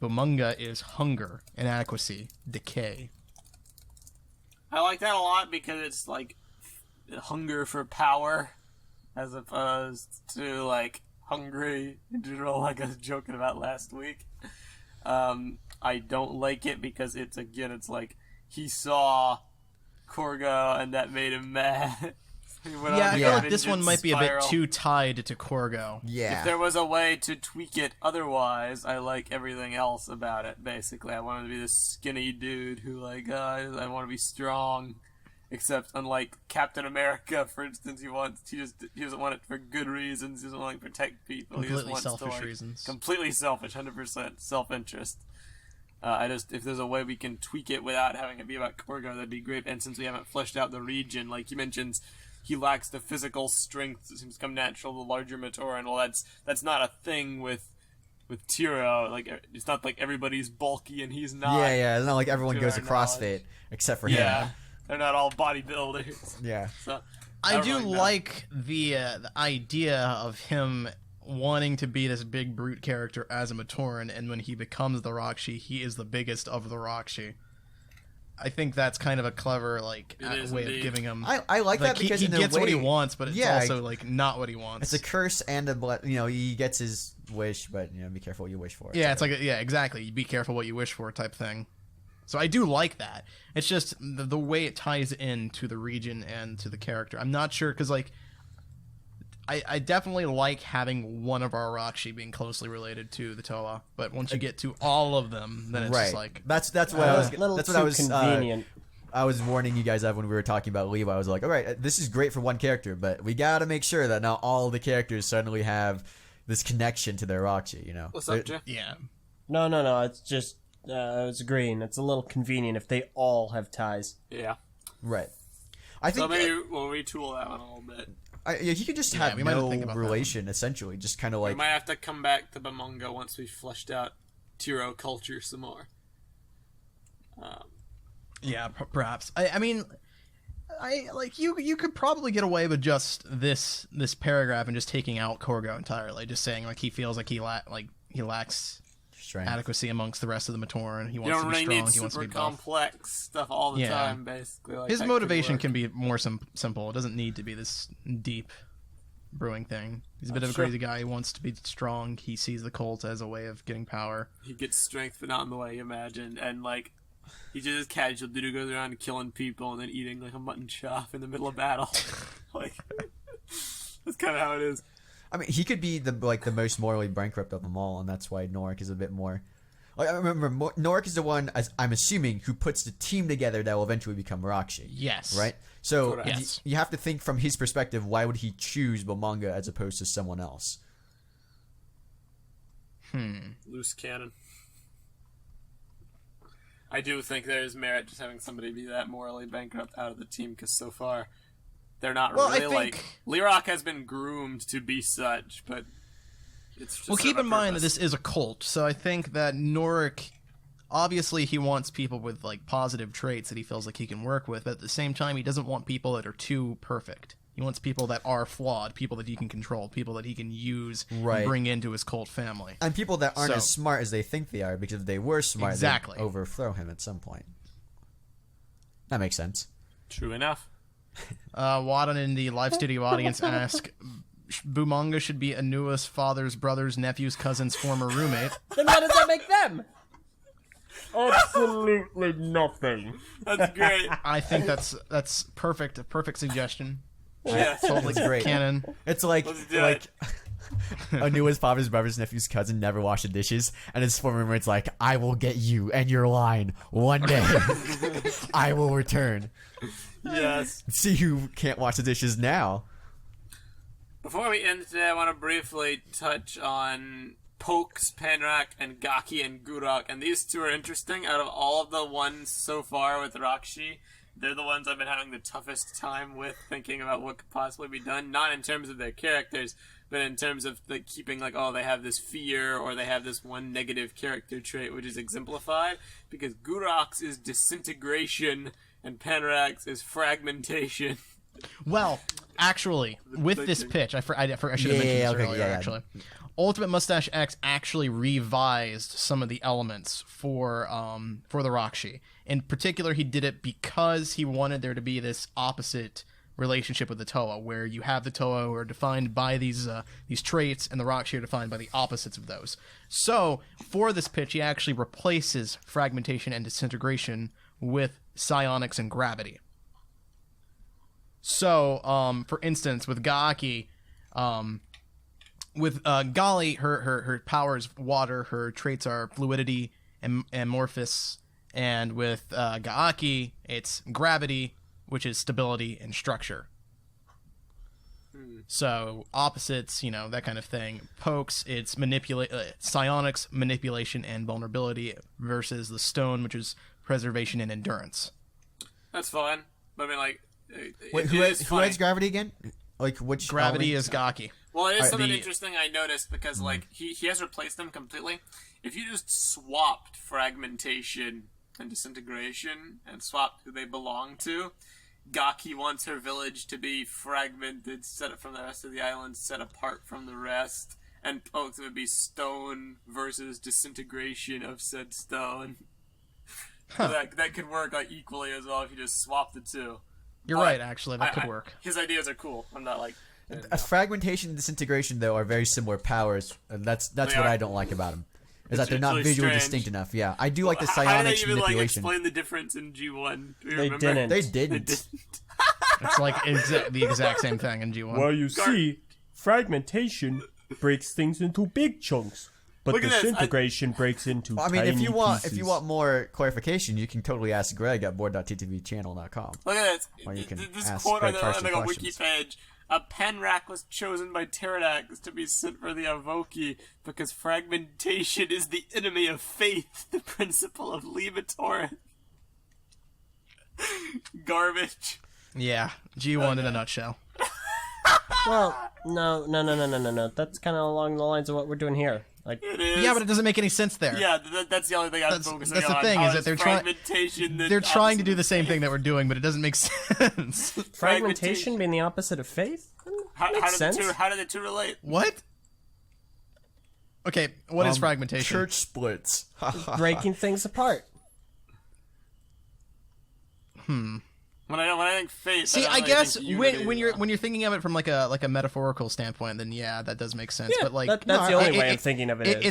Bamunga is hunger, inadequacy, decay. I like that a lot because it's like hunger for power as opposed to like hungry in general, like I was joking about last week. I don't like it because it's like he saw Korgo and that made him mad. Yeah, I feel like this one might be a bit spiral. too tied to Korgo. Yeah. If there was a way to tweak it otherwise, I like everything else about it, basically. I want him to be this skinny dude who, like, I want to be strong. Except, unlike Captain America, for instance, he doesn't want it for good reasons. He doesn't want to protect people. He just Completely wants selfish to, reasons. Completely selfish, 100% self-interest. If there's a way we can tweak it without having it be about Korgo, that'd be great. And since we haven't fleshed out the region, like he mentions, he lacks the physical strength that seems to come natural to the larger Matoran. Well, that's not a thing with Tiro. Like, it's not like everybody's bulky and he's not. Yeah. It's not like everyone To goes to our CrossFit knowledge. except for Yeah. him. They're not all bodybuilders. Yeah. So, I don't do really know. like the idea of him wanting to be this big brute character as a Matoran, and when he becomes the Rahkshi, he is the biggest of the Rahkshi. I think that's kind of a clever It is way indeed. of giving him. I like that he because in a gets way, what he wants, but it's yeah, also like not what he wants. it's a curse and he gets his wish, but be careful what you wish for. Yeah, it's like exactly. Be careful what you wish for type thing. So I do like that. It's just the way it ties into the region and to the character. I'm not sure because I definitely like having one of our Rahkshi being closely related to the Toa, but once you get to all of them, then it's right. just like That's what I was. little That's too what I was. convenient. I was warning you guys of when we were talking about Levi. I was like, all right, this is great for one character, but we got to make sure that not all the characters suddenly have this connection to their Rahkshi. What's up, Jeff? yeah. No. It's just I was agreeing. It's a little convenient if they all have ties. Yeah. Right. I So think maybe we'll retool that one a little bit. he could just have we might have to no think about that relation, essentially, just kind of We like might have to come back to Bamonga once we've fleshed out Tiro culture some more. Yeah, perhaps. I mean, you could probably get away with just this paragraph and just taking out Korgo entirely, just saying like he feels like he lacks Strength. adequacy amongst the rest of the Matoran. He You wants don't to be really strong. need He wants to super be buff. complex stuff all the Yeah. time, basically. Like, His that could motivation work. can be more simple. It doesn't need to be this deep brewing thing. He's a bit of a Sure. crazy guy. He wants to be strong. He sees the cult as a way of getting power. He gets strength, but not in the way you imagined. And, like, he's just this casual dude who goes around killing people and then eating, like, a mutton chop in the middle of battle. Like, that's kind of how it is. I mean, he could be the most morally bankrupt of them all, and that's why Norik is a bit more. Like, I remember Norik is the one, as I'm assuming, who puts the team together that will eventually become Rahkshi. Yes. Right. So Correct. Yes. you have to think from his perspective. Why would he choose Bomanga as opposed to someone else? Loose cannon. I do think there's merit just having somebody be that morally bankrupt out of the team, because so far they're not Well, I really think- like. Lirok has been groomed to be such, but it's just Well, keep serve a in mind that purpose. this is a cult, so I think that Norik, obviously he wants people with like positive traits that he feels like he can work with, but at the same time he doesn't want people that are too perfect. He wants people that are flawed, people that he can control, people that he can use Right. and bring into his cult family. And people that aren't So- as smart as they think they are, because if they were smart, Exactly. they'd overthrow him at some point. That makes sense. True enough. Wadden in the live studio audience ask, Bumanga should be Anua's father's brother's nephew's cousin's former roommate. Then what does that make them? Absolutely nothing. That's great. I think that's perfect, a perfect suggestion. Yes. Totally That's great. canon. It's like Let's do like it. Anua's father's brother's nephew's cousin never washed the dishes, and his former roommate's like, "I will get you and your line one day. I will return. Yes. See who can't wash the dishes now." Before we end today, I want to briefly touch on Pokes, Panrak, and Gaki and Gurok, and these two are interesting. Out of all of the ones so far with Rahkshi, they're the ones I've been having the toughest time with thinking about what could possibly be done. Not in terms of their characters, but in terms of like keeping like, oh, they have this fear or they have this one negative character trait which is exemplified. Because Gurok's is disintegration and Panrak's is fragmentation. Well, actually, with this pitch, I should have mentioned this earlier. Actually, Ultimate Mustache X actually revised some of the elements for the Rahkshi. In particular, he did it because he wanted there to be this opposite relationship with the Toa, where you have the Toa who are defined by these traits, and the Rahkshi are defined by the opposites of those. So, for this pitch, he actually replaces fragmentation and disintegration with psionics and gravity. So, for instance, with Gaki, with Gali, her power is water, her traits are fluidity and amorphous, and with Gaaki, it's gravity, which is stability and structure. So opposites, that kind of thing. Pokes, it's psionics, manipulation, and vulnerability, versus the stone, which is preservation and endurance. That's fine. But I mean, like, Wait, who has gravity again? Like which Gravity element? is Gaki. Well, it is Alright, something the- interesting I noticed because, like, he has replaced them completely. If you just swapped fragmentation and disintegration and swapped who they belong to, Gaki wants her village to be fragmented, set from the rest of the island, set apart from the rest, and Pokes would be stone versus disintegration of said stone. So that could work like equally as well if you just swap the two. You're But right, actually. That could I- work. His ideas are cool. I'm not like. Fragmentation and disintegration, though, are very similar powers, and that's They what are. I don't like about them. Is that they're not really visually strange. distinct enough. Yeah, I do like the How did they psionics even like manipulation. explain the difference in G1? Do you They remember? didn't. They They didn't. didn't. It's like the exact same thing in G1. Well, you see, fragmentation breaks things into big chunks, but Look at this, disintegration breaks into Well, I mean, tiny if pieces. you want more clarification, you can totally ask Greg at board.ttvchannel.com. Look at this. Or you can This ask quote on, Greg the, on Carson like a wiki questions. page. A Penrak was chosen by Pterodax to be sent for the Avoki because fragmentation is the enemy of faith, the principle of Libatorin. Garbage. Yeah, G1 in a nutshell. Well, no. That's kind of along the lines of what we're doing here. Like, It is. Yeah, but it doesn't make any sense there. Yeah, that's the only thing I'm That's- focusing that's the on. thing, How is that they're trying- fragmentation the They're trying to opposite do the of same faith? thing that we're doing, but it doesn't make sense. fragmentation being the opposite of faith? How Makes do sense. how do the two relate? What? Okay, what is fragmentation? Church splits. Breaking things apart. When I think faith, See, don't I really guess think unity, when you're thinking of it from like a metaphorical standpoint, then yeah, that does make sense. Yeah, but like that's the only way I'm thinking of it.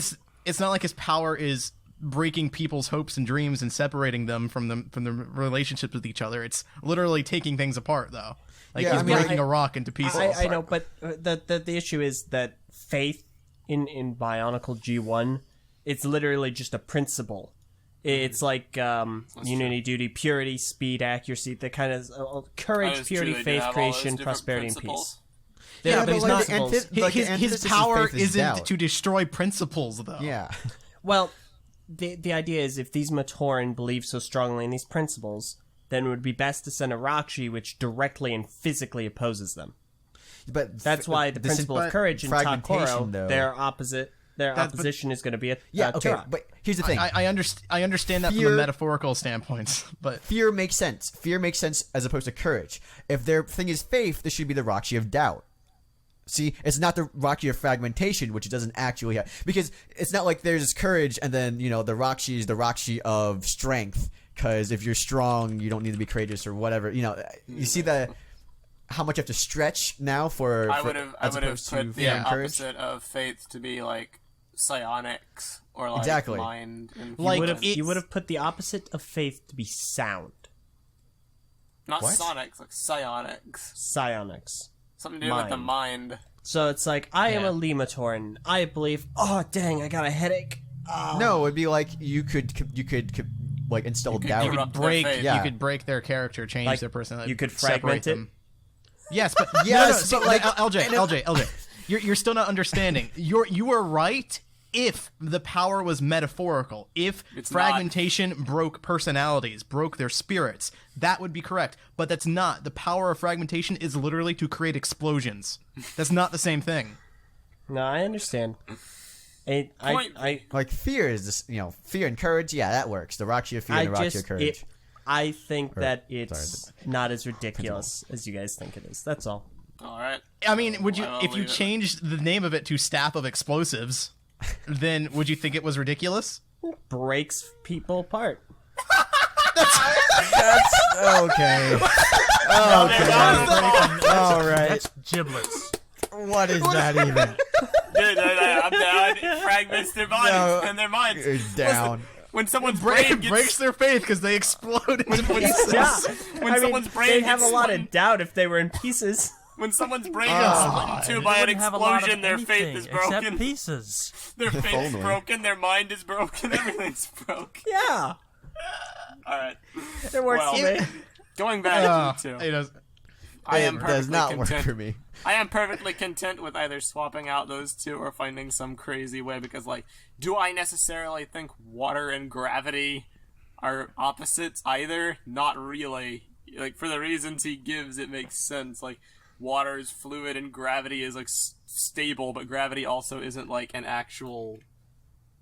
It's not like his power is breaking people's hopes and dreams and separating them from the relationships with each other. It's literally taking things apart, though. Like Yeah, he's I mean, breaking a rock into pieces. I know, but the issue is that faith in Bionicle G1, it's literally just a principle. It's like unity, duty, purity, speed, accuracy, the kind of courage, That is purity, true, they do faith, have all those creation, different prosperity, and principles. peace. Yeah, but he's like not the supposed- his antithesis of power faith is isn't doubt. to destroy principles, though. Yeah. Well, the idea is if these Matoran believe so strongly in these principles, then it would be best to send a Rahkshi which directly and physically opposes them. But That's why the principle of courage in fragmentation, Takoro, though. their opposition is going to be a Yeah, okay, Turok. but here's the thing. I understand that from Fear- the metaphorical standpoints, but Fear makes sense. Fear makes sense as opposed to courage. If their thing is faith, this should be the Rahkshi of doubt. See, it's not the Rahkshi of fragmentation, which it doesn't actually have. Because it's not like there's courage and then, the Rahkshi is the Rahkshi of strength. Because if you're strong, you don't need to be courageous or whatever. You see how much you have to stretch now for I would have put the courage? opposite of faith to be like psionics or like Exactly. mind. And Like, You would have put the opposite of faith to be sound. not What? sonics, like psionics. Psionics. Something to do with the mind. So it's like, I am Yeah. a Lematoran. I believe, oh dang, I got a headache. No, it'd be like you could like install doubt. you corrupt could their break faith. Yeah. you could break their character, change Like, their personality. you could separate fragment it? them. Yes, but Yes, no, but like- LJ, you're still not understanding. You are right if the power was metaphorical. If It's fragmentation broke personalities, broke their spirits, that would be correct. But that's not. The power of fragmentation is literally to create explosions. That's not the same thing. No, I understand. I Like fear is this, fear and courage. Yeah, that works. The Rahkshi of fear and the Rahkshi of courage. I think that it's not as ridiculous as you guys think it is. That's all. All right. I mean, would you I'll if you leave it. changed the name of it to Staff of Explosives, then would you think it was ridiculous? Breaks people apart. That's okay. All right. That's giblets. What is that even? Dude, I'm down. Fragments their bodies No. and their minds. It's down. When someone's brain gets breaks their faith because they explode into pieces. Yeah. when someone's brain they'd have a gets lot split- of doubt if they were in pieces. when someone's brain gets split in two by an Wouldn't have a lot of explosion, their faith anything is except broken. pieces. Their faith's only. broken. Their mind is broken. Everything's broken. Yeah. All right. It works Well, for me. Going back to the two. It does. I am It perfectly does not work content. for me. I am perfectly content with either swapping out those two or finding some crazy way because, like, do I necessarily think water and gravity are opposites either? Not really. Like, for the reasons he gives, it makes sense. Like, water is fluid and gravity is, like, stable, but gravity also isn't, like, an actual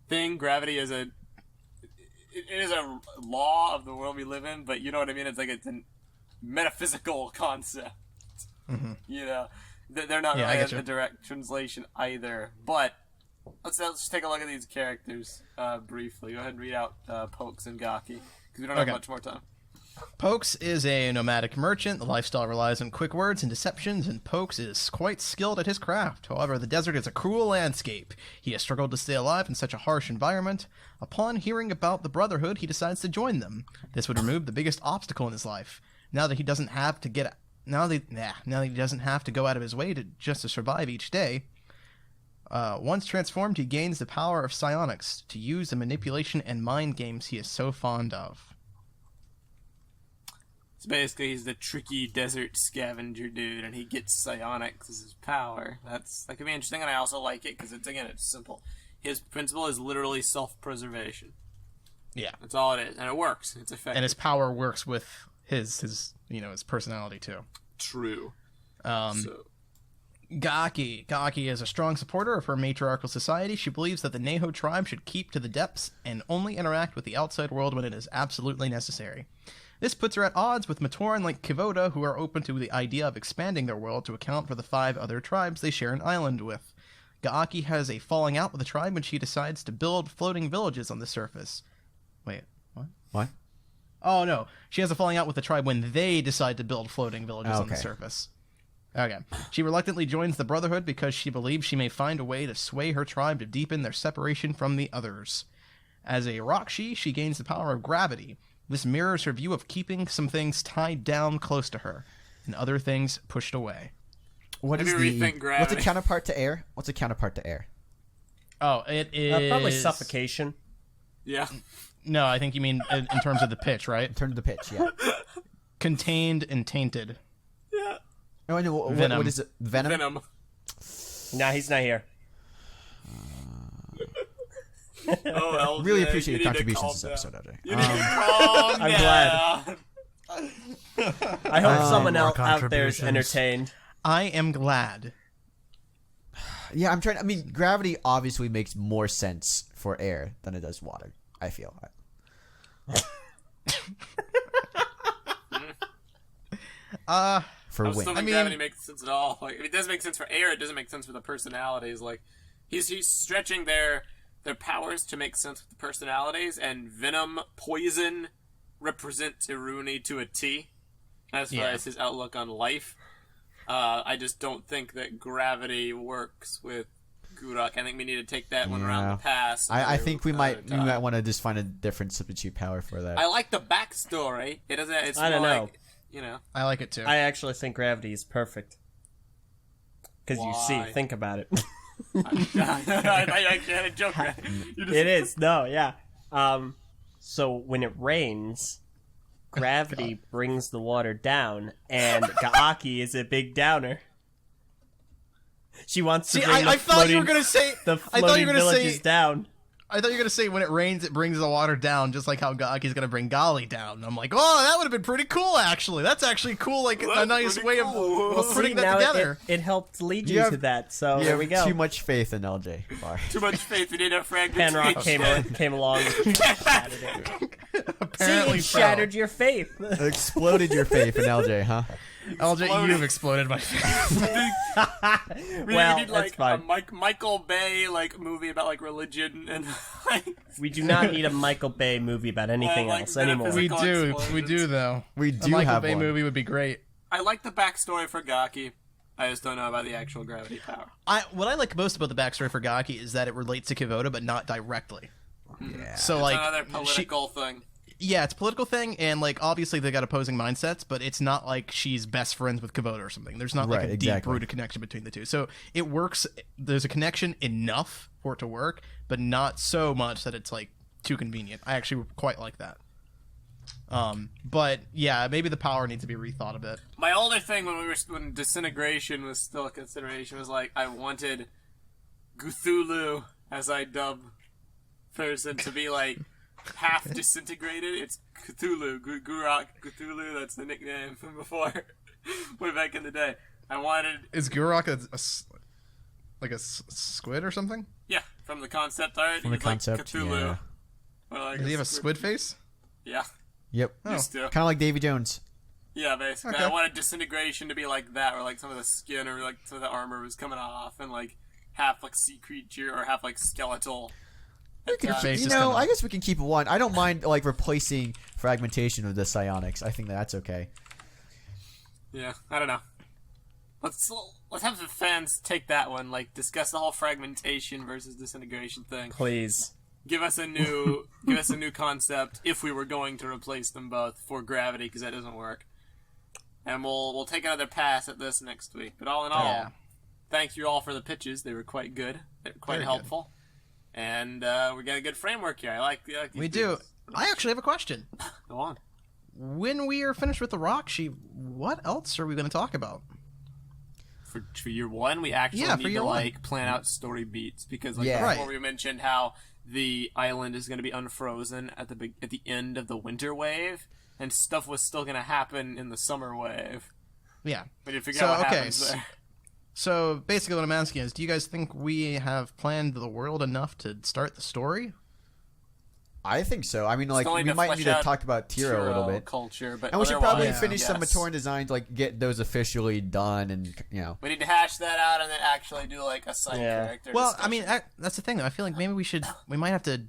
thing. Gravity is it is a law of the world we live in, but you know what I mean? It's like it's a metaphysical concept. They're not Yeah, I really getcha. a direct translation either. But let's take a look at these characters briefly. Go ahead and read out Pokes and Gaki because we don't have Okay. much more time. Pokes is a nomadic merchant. The lifestyle relies on quick words and deceptions, and Pokes is quite skilled at his craft. However, the desert is a cruel landscape. He has struggled to stay alive in such a harsh environment. Upon hearing about the Brotherhood, he decides to join them. This would remove the biggest obstacle in his life. Now that he doesn't have to now that he doesn't have to go out of his way to survive each day. Once transformed, he gains the power of psionics to use the manipulation and mind games he is so fond of. So basically, he's the tricky desert scavenger dude, and he gets psionics as his power. That could be interesting, and I also like it because it's simple. His principle is literally self-preservation. Yeah. That's all it is, and it works. It's effective. And his power works with his personality too. True. Gaki is a strong supporter of her matriarchal society. She believes that the Neho tribe should keep to the depths and only interact with the outside world when it is absolutely necessary. This puts her at odds with Matoran like Kivoda, who are open to the idea of expanding their world to account for the 5 other tribes they share an island with. Gaaki has a falling out with the tribe when she decides to build floating villages on the surface. Wait, what? What? Oh, no. She has a falling out with the tribe when they decide to build floating villages on the Okay. surface. Okay. She reluctantly joins the Brotherhood because she believes she may find a way to sway her tribe to deepen their separation from the others. As a Rahkshi, she gains the power of gravity. This mirrors her view of keeping some things tied down close to her, and other things pushed away. What is Maybe the rethink what's gravity. a counterpart to air? What's a counterpart to air? Oh, it is... Probably suffocation. Yeah. No, I think you mean in terms of the pitch, right? Turn to the pitch, yeah. Contained and tainted. Yeah. No, I know. Venom. What is it? Venom? Venom. Nah, he's not here. Oh, LJ, Really appreciate you your need to contributions calm this down. episode, LJ. You need to calm I'm down. glad. I hope someone more else out there is contributions. entertained. I am glad. Yeah, I'm trying. I mean, gravity obviously makes more sense for air than it does water. I feel. For I still wind. think I mean- gravity makes sense at all. Like, it does make sense for air. It doesn't make sense for the personalities. Like, he's stretching their powers to make sense with the personalities, and venom, poison represents Iruni to a T as far Yeah. as his outlook on life. I just don't think that gravity works with Gurak. I think we need to take that one around the pass. I think we might I want to just find a different substitute power for that. like the backstory. It doesn't. It's I don't more know. like, you know. I like it too. I actually think gravity is perfect. Because you see, Why? think about it. I can't joke. Right? It is, no, yeah. So when it rains, gravity brings the water down, and Gaaki is a big downer. She wants to See, bring I thought you were gonna say. the I thought floating you were gonna villages say. down. I thought you were gonna say when it rains, it brings the water down, just like how Gaaki's gonna bring Gali down. I'm like, oh, that would have been pretty cool, actually. That's actually cool, like a That's nice pretty way cool. of putting See, that now together. it helped lead You you have- to that, so You there have we go. too much faith in LJ. Bar. Too much faith. We need a fragmentation. Panrock came along and shattered it. See, Apparently it so. shattered your faith. Exploded your faith in LJ, huh? LJ, you've exploded my face. We Well, need that's like a fine. Michael Bay like movie about like religion and like We do not need a Michael Bay movie about anything like else anymore. we metaphysical do, explosions. though. We A do Michael have Bay one. movie would be great. I like the backstory for Gaki. I just don't know about the actual gravity power. What I like most about the backstory for Gaki is that it relates to Kavoda, but not directly. Yeah. So It's like, another political thing. yeah, it's a political thing, and like obviously they got opposing mindsets, but it's not like she's best friends with Kavoda or something. There's not like Right, a deep exactly. rooted connection between the two. So it works. There's a connection enough for it to work, but not so much that it's like too convenient. I actually quite like that. But yeah, maybe the power needs to be rethought a bit. My older thing when disintegration was still a consideration was like I wanted Cthulhu, as I dub person, to be like half disintegrated. It's Cthulhu, Gurak Cthulhu. That's the nickname from before, way back in the day. I wanted, Is Gurok like a squid or something? yeah, from the concept art. From the he was like concept, Cthulhu. yeah. Or like Does he have a squid face? Yeah, Yep. used to. Kind of like Davy Jones. Yeah, basically. Okay. I wanted disintegration to be like that, where like some of the skin or like some of the armor was coming off, and like half like sea creature or half like skeletal. face You just know, kinda- I guess we can keep one. I don't mind like replacing fragmentation with the psionics. I think that's okay. Yeah, I don't know. Let's have the fans take that one, like discuss the whole fragmentation versus disintegration thing. Please. Give us a new concept if we were going to replace them both for gravity, because that doesn't work. And we'll take another pass at this next week. But all in all, Yeah. thank you all for the pitches. They were quite good. They were quite Very helpful. And we got a good framework here. I like these We do. bits. I actually have a question. Go on. When we are finished with the Rahkshi, what else are we going to talk about? For year one, we actually Yeah, for need year to one. like plan out story beats, because like Yeah. before Right. we mentioned how the island is going to be unfrozen at the end of the winter wave, and stuff was still going to happen in the summer wave. Yeah. We need to figure So, out what okay, happens there. So basically, what I'm asking is, do you guys think we have planned the world enough to start the story? I think so. I mean, like, Still need we to might flesh need to out talk about Tiro a little bit. culture, but And we should probably otherwise, finish some yes. Matoran designs, like get those officially done, and We need to hash that out and then actually do like a side character. Well, discussion. I mean, that's the thing, though. I feel like maybe we might have to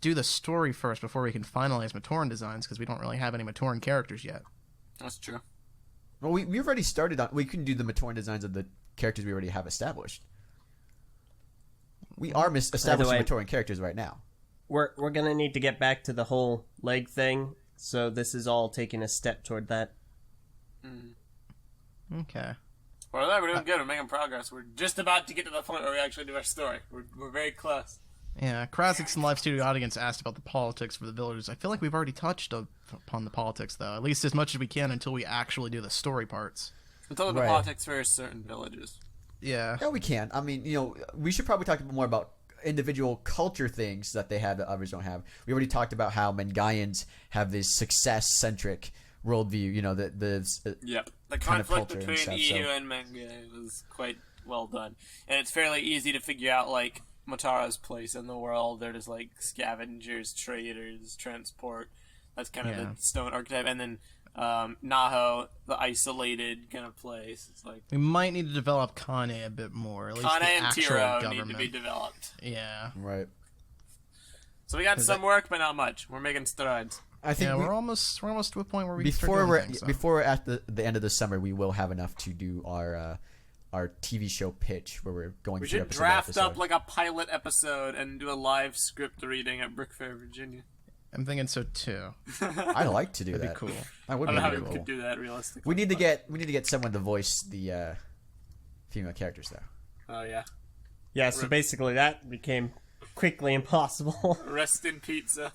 do the story first before we can finalize Matoran designs, because we don't really have any Matoran characters yet. That's true. well, we've already started on. We can do the Matoran designs of the characters we already have established. We are establishing way- Matoran characters right now. We're gonna need to get back to the whole leg thing, so this is all taking a step toward that. Okay. Well, we're doing good. We're making progress. We're just about to get to the point where we actually do our story. We're very close. Yeah, Krasix and Live Studio Audience asked about the politics for the villagers. I feel like we've already touched upon the politics, though. At least as much as we can until we actually do the story parts. Until the Right. politics for certain villages. Yeah. Yeah, we can. I mean, we should probably talk more about individual culture things that they have that others don't have. We already talked about how Mangaians have this success-centric worldview. Yep. The kind of conflict culture and between stuff, Ihu so- and Menge was quite well done. And it's fairly easy to figure out, like, Matara's place in the world. They're just, like, scavengers, traders, transport. That's kind of Yeah. the stone archetype. And then Naho, the isolated kind of place. It's like We might need to develop Kane a bit more. At least Kane the and actual Tiro government. need to be developed. Yeah. Right. So we got some work, but not much. We're making strides. I think Yeah, we're almost to a point where we can before start we're doing things, so. before we're at the end of the summer, we will have enough to do our TV show pitch where we're going We through should episode by draft episode. up like a pilot episode and do a live script reading at Brick Fair, Virginia. I'm thinking so too. I'd like to do That'd that. be cool. That would I be don't know how really we cool. could do that realistically. We need to get someone to voice the female characters though. Oh yeah. Yeah, so basically that became quickly impossible. Rest in pizza.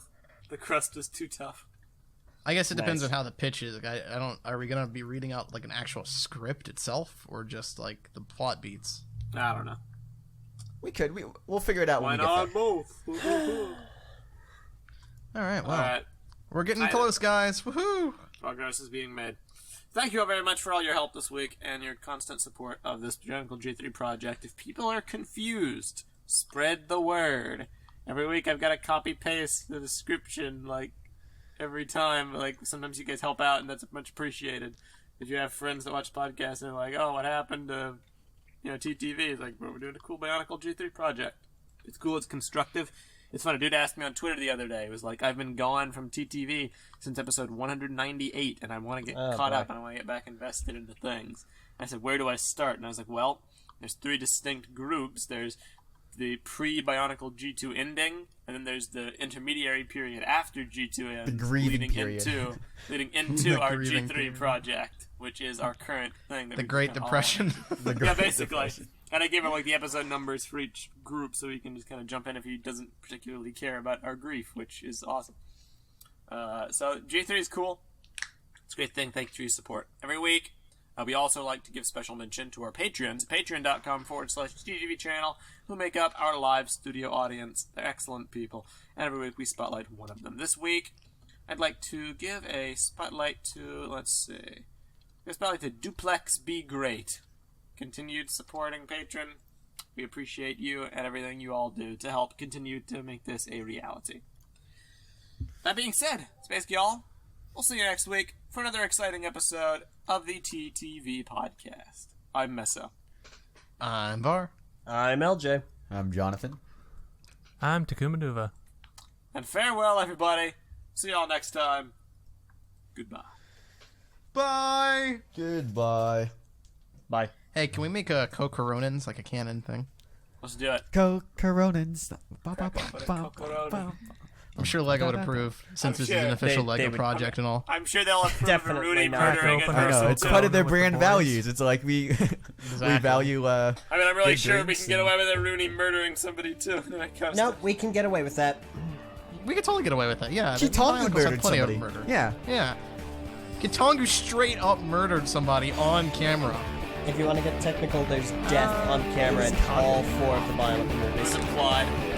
The crust was too tough. I guess it depends Nice. on how the pitch is. Like, I don't. Are we gonna be reading out like an actual script itself, or just like the plot beats? I don't know. We could. We'll figure it out Why when we get not there. both? All right. Well, Alright. we're getting close, guys. Woohoo! Progress is being made. Thank you all very much for all your help this week and your constant support of this BIONICLE G3 project. If people are confused, spread the word. Every week I've got to copy-paste the description, like, every time. Like, sometimes you guys help out, and that's much appreciated. If you have friends that watch podcasts and they're like, oh, what happened to, TTV? It's like, well, we're doing a cool BIONICLE G3 project. It's cool, it's constructive. It's fun. A dude asked me on Twitter the other day. It was like, I've been gone from TTV since episode 198, and I want to get caught up, and I want to get back invested into things. I said, where do I start? And I was like, well, there's 3 distinct groups. There's the pre-BIONICLE G2 ending, and then there's the intermediary period after G2 ends, The grieving leading period. leading The into our grieving G3 period. project, which is our current thing. That The we Great spent all- Depression. Yeah, basically. And I gave him like the episode numbers for each group, so he can just kind of jump in if he doesn't particularly care about our grief, which is awesome. So G3 is cool. It's a great thing. Thank you for your support every week. We also like to give special mention to our Patreons, patreon.com/TTV channel, who make up our live studio audience. They're excellent people. And every week we spotlight one of them. This week, I'd like to give a spotlight to, Duplex Be Great. Continued supporting patron. We appreciate you and everything you all do to help continue to make this a reality. That being said, it's basically all. We'll see you next week for another exciting episode of the TTV podcast. I'm Meso. I'm Var. I'm LJ. I'm Jonathan. I'm Takuma Nuva. And farewell, everybody. See y'all next time. Goodbye. Bye. Goodbye. Bye. Hey, can we make a Cocoronins, like a canon thing? Let's do it. Go Coronins. I'm sure Lego would approve, since this is an sure. official They Lego would- project and all. I'm sure they'll approve Definitely of Rooney not. murdering Crack a open I know, person, it's too. part of their With the brand boys. values. It's like we Exactly. value. I mean, I'm really Big sure we drinks can get away with a Rooney murdering somebody, too. That kind of No, stuff. we can get away with that. We could totally get away with that, yeah. Kitongu Bionicles have murdered plenty somebody. of murder. Yeah. Yeah. Kitongu straight up murdered somebody on camera. If you want to get technical, there's death on camera in all 4 of the BIONICLE movies. It's implied.